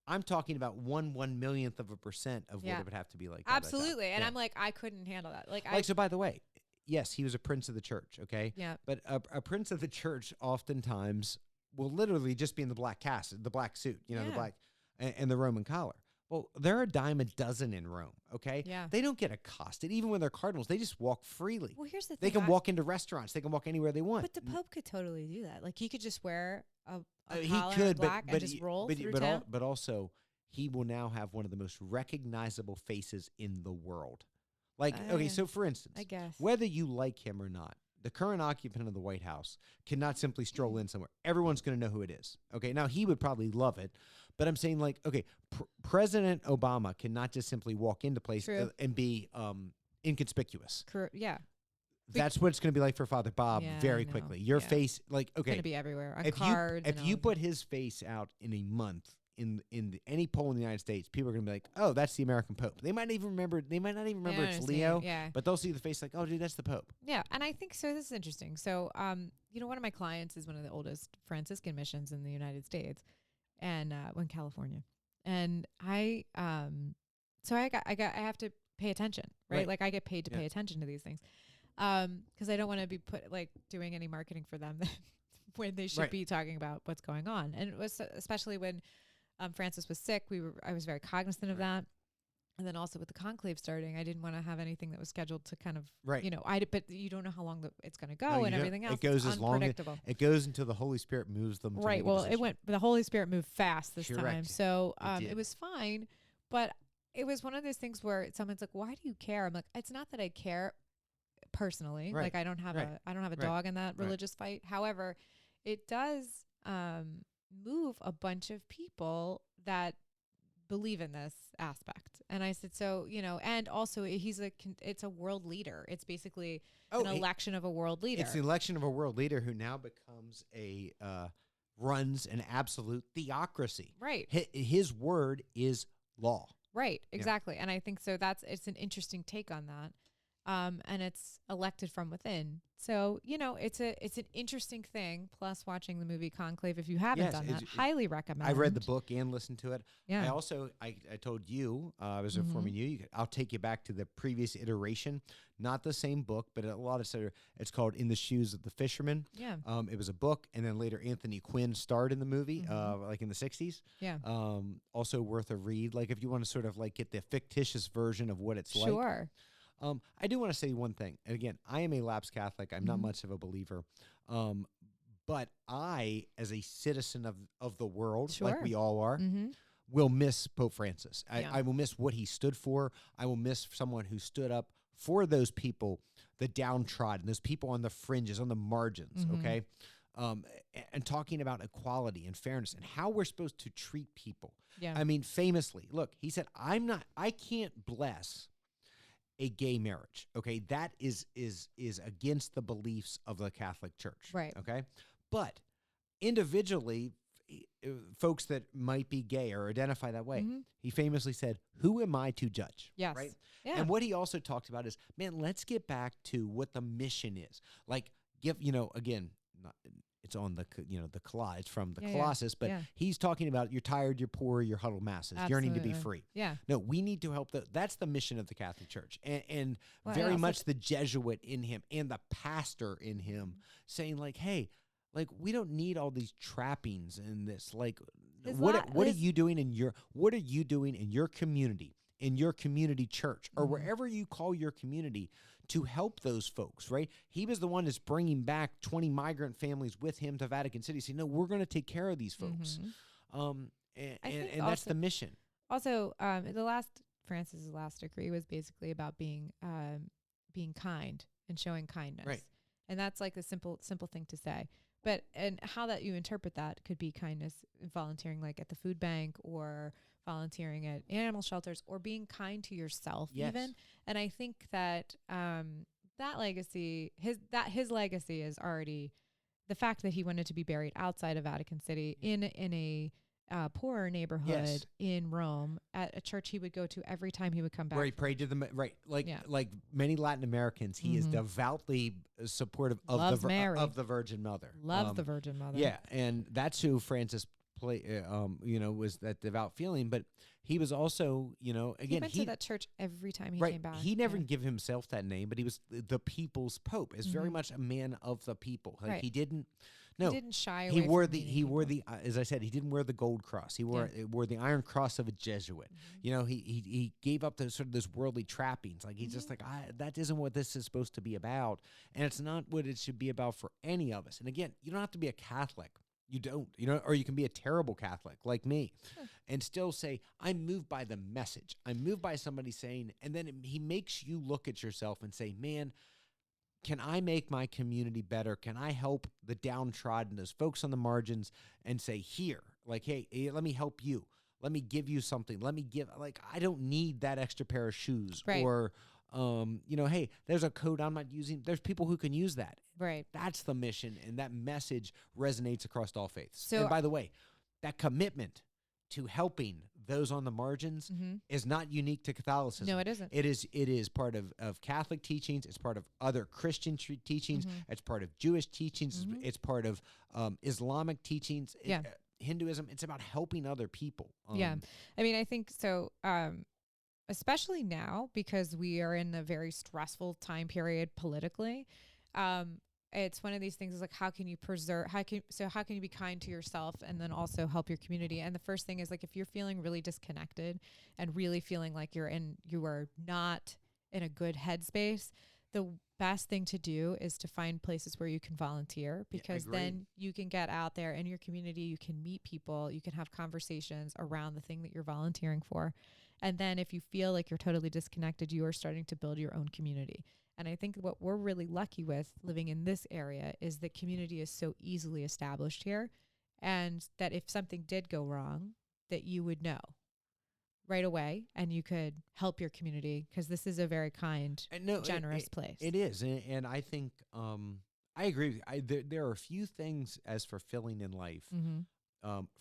I'm talking about 1/1,000,000th of a percent of what it would have to be like. Absolutely, and I'm like, I couldn't handle that. Like so. By the way, yes, he was a prince of the church. Okay, yeah, but a prince of the church oftentimes will literally just be in the black cast, the black suit, the black and the Roman collar. Well, there are a dime a dozen in Rome, okay? Yeah. They don't get accosted. Even when they're cardinals, they just walk freely. Well, here's the thing. They can walk into restaurants. They can walk anywhere they want. But the Pope could totally do that. Like, he could just wear a he collar could, and black and just roll through town. But also, he will now have one of the most recognizable faces in the world. Like, okay, so for instance, I guess. whether you like him or not, the current occupant of the White House cannot simply stroll in somewhere. Everyone's going to know who it is. Okay, now he would probably love it, but I'm saying, like, okay, President Obama cannot just simply walk into place and be inconspicuous. Yeah. That's what it's going to be like for Father Bob very I know. quickly. Your face, like, okay. It's going to be everywhere. On if cards. If you put his face out in a month in any poll in the United States, people are going to be like, oh, that's the American Pope. They might not even remember it's Leo, but they'll see the face like, oh, dude, that's the Pope. Yeah, and I think so. This is interesting. So, one of my clients is one of the oldest Franciscan missions in the United States, and in California, and I have to pay attention, right? Like, I get paid to pay attention to these things, because I don't want to be doing any marketing for them when they should be talking about what's going on, and it was especially when Francis was sick. I was very cognizant of that. And then also with the conclave starting, I didn't want to have anything that was scheduled to kind of, but you don't know how long it's going to go and everything else. It goes it's as long as it goes until the Holy Spirit moves them. Right. Well, the Holy Spirit moved fast this time. So it was fine. But it was one of those things where someone's like, why do you care? I'm like, it's not that I care personally. Like, I don't have a dog in that religious fight. However, it does move a bunch of people that believe in this aspect. And I said, so, and also it's a world leader. It's basically an election of a world leader. It's the election of a world leader who now becomes runs an absolute theocracy. Right. His word is law. Right. Exactly. And I think so it's an interesting take on that. And it's elected from within. So, it's an interesting thing. Plus, watching the movie Conclave, if you haven't done that, highly recommend. I read the book and listened to it. Yeah. I also, I told you, I was informing you, I'll take you back to the previous iteration. Not the same book, but a lot of it's called In the Shoes of the Fisherman. Yeah. It was a book, and then later Anthony Quinn starred in the movie, like in the 60s. Yeah. Also worth a read. Like, if you want to sort of like get the fictitious version of what it's like. Sure. I do want to say one thing. And again, I am a lapsed Catholic. I'm not much of a believer. But I, as a citizen of the world, like we all are, will miss Pope Francis. I will miss what he stood for. I will miss someone who stood up for those people, the downtrodden, those people on the fringes, on the margins, okay? And talking about equality and fairness and how we're supposed to treat people. Yeah. I mean, famously, look, he said, I can't bless a gay marriage, okay? That is against the beliefs of the Catholic Church, right? Okay, but individually, folks that might be gay or identify that way, he famously said, "Who am I to judge?" Yes, right. Yeah. And what he also talked about is, man, let's get back to what the mission is. Like, again, it's on the it's from the Colossus, but he's talking about you're tired, you're poor, you're huddled masses, yearning to be free. Yeah. No, we need to help. That's the mission of the Catholic Church, and very much the Jesuit in him and the pastor in him saying, like, hey, like, we don't need all these trappings in this. Like, what are you doing in your community, in your community church, or wherever you call your community, to help those folks, right? He was the one that's bringing back 20 migrant families with him to Vatican City, saying, no, we're going to take care of these folks. And that's the mission. Also, Francis's last decree was basically about being kind and showing kindness. Right. And that's like a simple thing to say. But, and how that you interpret that could be kindness, volunteering like at the food bank or volunteering at animal shelters or being kind to yourself even. And I think that that legacy, his legacy is already the fact that he wanted to be buried outside of Vatican City in a poorer neighborhood in Rome at a church he would go to every time he would come back. Where he prayed to the like many Latin Americans, he is devoutly supportive of the Virgin Mother. Loves the Virgin Mother. Yeah, and that's who Francis was that devout feeling, but he was also, again, he went to that church every time he came back. He never give himself that name, but he was the people's pope. Is very much a man of the people. Like he didn't shy away. He wore the as I said, he didn't wear the gold cross. He wore the iron cross of a Jesuit. He gave up the sort of those worldly trappings. Like he's just like, that isn't what this is supposed to be about, and it's not what it should be about for any of us. And again, you don't have to be a Catholic. You don't, or you can be a terrible Catholic like me and still say, I'm moved by the message. I'm moved by somebody saying, and then he makes you look at yourself and say, man, can I make my community better? Can I help the downtrodden, those folks on the margins, and say, here, like, hey, let me help you. Let me give you something. Let me give, like, I don't need that extra pair of shoes or, hey, there's a code I'm not using. There's people who can use that. Right. That's the mission, and that message resonates across all faiths. So, and by the way, that commitment to helping those on the margins is not unique to Catholicism. No, it isn't. It is part of Catholic teachings. It's part of other Christian teachings. It's part of Jewish teachings. It's part of Islamic teachings. Hinduism. It's about helping other people. I mean, I think so. Especially now, because we are in a very stressful time period politically. It's one of these things is like, how can you be kind to yourself and then also help your community? And the first thing is like, if you're feeling really disconnected and really feeling like you are not in a good headspace, the best thing to do is to find places where you can volunteer, because then you can get out there in your community, you can meet people, you can have conversations around the thing that you're volunteering for. And then if you feel like you're totally disconnected, you are starting to build your own community. And I think what we're really lucky with living in this area is that community is so easily established here, and that if something did go wrong, that you would know right away and you could help your community, because this is a very kind, generous place. It is. And I think I agree with you. There are a few things as fulfilling in life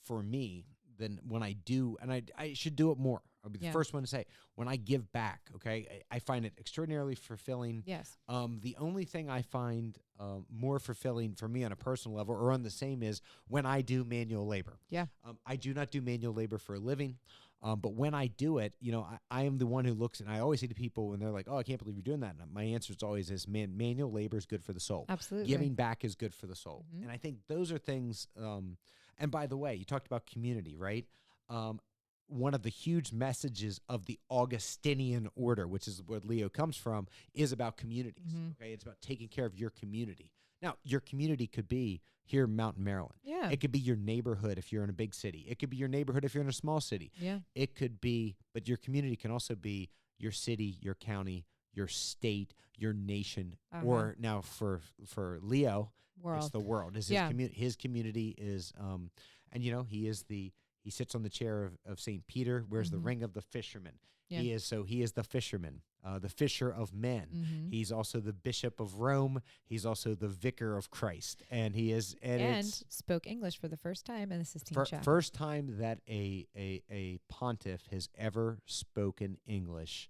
for me than when I do, and I should do it more. I'll be the first one to say, when I give back, okay, I find it extraordinarily fulfilling. Yes. The only thing I find more fulfilling for me on a personal level or on the same is when I do manual labor. Yeah. I do not do manual labor for a living. But when I do it, I am the one who looks, and I always say to people when they're like, oh, I can't believe you're doing that. And my answer is always this, manual labor is good for the soul. Absolutely. Giving back is good for the soul. And I think those are things, and by the way, you talked about community, right? One of the huge messages of the Augustinian order, which is where Leo comes from, is about communities. Okay, it's about taking care of your community. Now, your community could be here in Mountain, Maryland. Yeah. It could be your neighborhood if you're in a big city. It could be your neighborhood if you're in a small city. Yeah. It could be, but your community can also be your city, your county, your state, your nation, or now for Leo, it's the world. His community is, and he sits on the chair of St. Peter, wears the ring of the fisherman. Yeah. He is the fisherman, the fisher of men. He's also the bishop of Rome. He's also the vicar of Christ. And he is and spoke English for the first time in the Sistine Chapel. First time that a pontiff has ever spoken English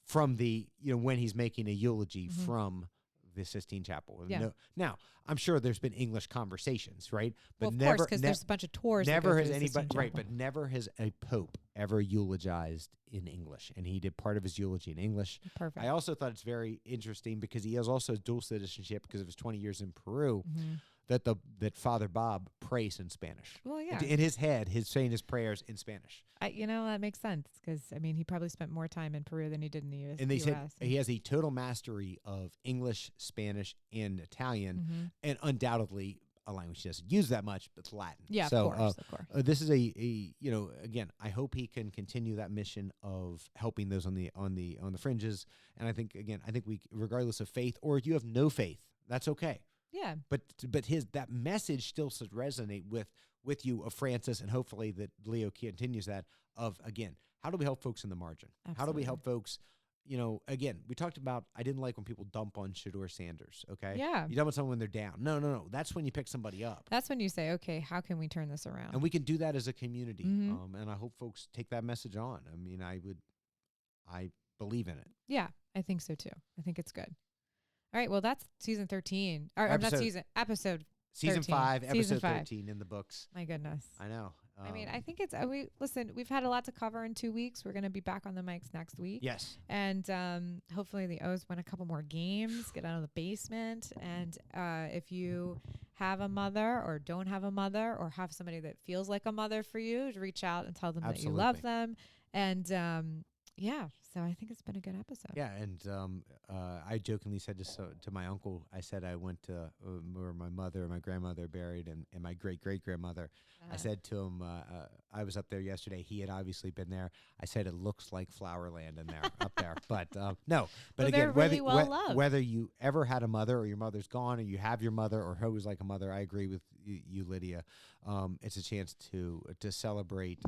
from the when he's making a eulogy from the Sistine Chapel. Yeah. Now, I'm sure there's been English conversations, right? But of course, because there's a bunch of tours. Never has anybody, right? But never has a pope ever eulogized in English, and he did part of his eulogy in English. Perfect. I also thought it's very interesting because he has also dual citizenship because of his 20 years in Peru. that Father Bob prays in Spanish. Well, yeah. In his head, he's saying his prayers in Spanish. That makes sense because, I mean, he probably spent more time in Peru than he did in the US. And they said he has a total mastery of English, Spanish, and Italian, and undoubtedly a language he doesn't use that much, but it's Latin. Yeah, so, of course. This is again, I hope he can continue that mission of helping those on the fringes. And I think we, regardless of faith, or if you have no faith, that's okay. Yeah. But that message still should resonate with you, of Francis, and hopefully that Leo continues that of, again, how do we help folks in the margin? Absolutely. How do we help folks? Again, we talked about, I didn't like when people dump on Shedeur Sanders, okay? Yeah. You dump on someone when they're down. No. That's when you pick somebody up. That's when you say, okay, how can we turn this around? And we can do that as a community. Mm-hmm. And I hope folks take that message on. I mean, I believe in it. Yeah, I think so too. I think it's good. All right, well, that's season 13. Or episode Season 13. 5, Season episode 5. 13 in the books. My goodness. I know. I mean, I think it's we've had a lot to cover in 2 weeks. We're going to be back on the mics next week. Yes. And hopefully the O's win a couple more games, get out of the basement. And if you have a mother or don't have a mother or have somebody that feels like a mother for you, reach out and tell them that you love them. And so I think it's been a good episode. Yeah, and I jokingly said this to my uncle. I said I went to where my mother and my grandmother are buried, and my great-great-grandmother. I said to him, I was up there yesterday. He had obviously been there. I said, it looks like Flowerland in there, up there. But no. But again, really well-loved. whether you ever had a mother or your mother's gone or you have your mother or who was like a mother, I agree with you, Lydia. It's a chance to celebrate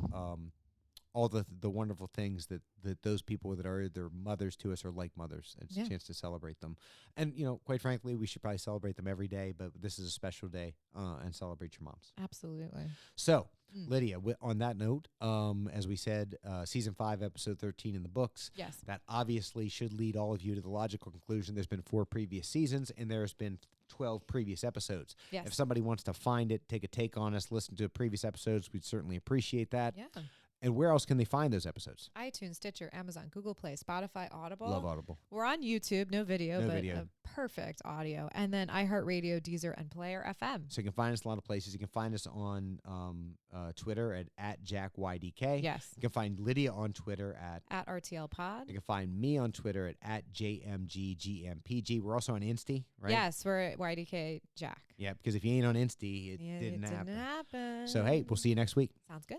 all the wonderful things that those people that are their mothers to us are like mothers. It's a chance to celebrate them. And, quite frankly, we should probably celebrate them every day, but this is a special day and celebrate your moms. Absolutely. So, Lydia, on that note, as we said, season 5, episode 13 in the books. Yes. That obviously should lead all of you to the logical conclusion. There's been 4 previous seasons and there's been 12 previous episodes. Yes. If somebody wants to find it, take a take on us, listen to previous episodes, we'd certainly appreciate that. Yeah. And where else can they find those episodes? iTunes, Stitcher, Amazon, Google Play, Spotify, Audible. Love Audible. We're on YouTube, no video, but video. Perfect audio. And then iHeartRadio, Deezer, and Player FM. So you can find us a lot of places. You can find us on Twitter at JackYDK. Yes. You can find Lydia on Twitter at RTL Pod. You can find me on Twitter at JMGGMPG. We're also on Insta, right? Yes, we're at YDK Jack. Yeah, because if you ain't on Insta, it didn't happen. So, hey, we'll see you next week. Sounds good.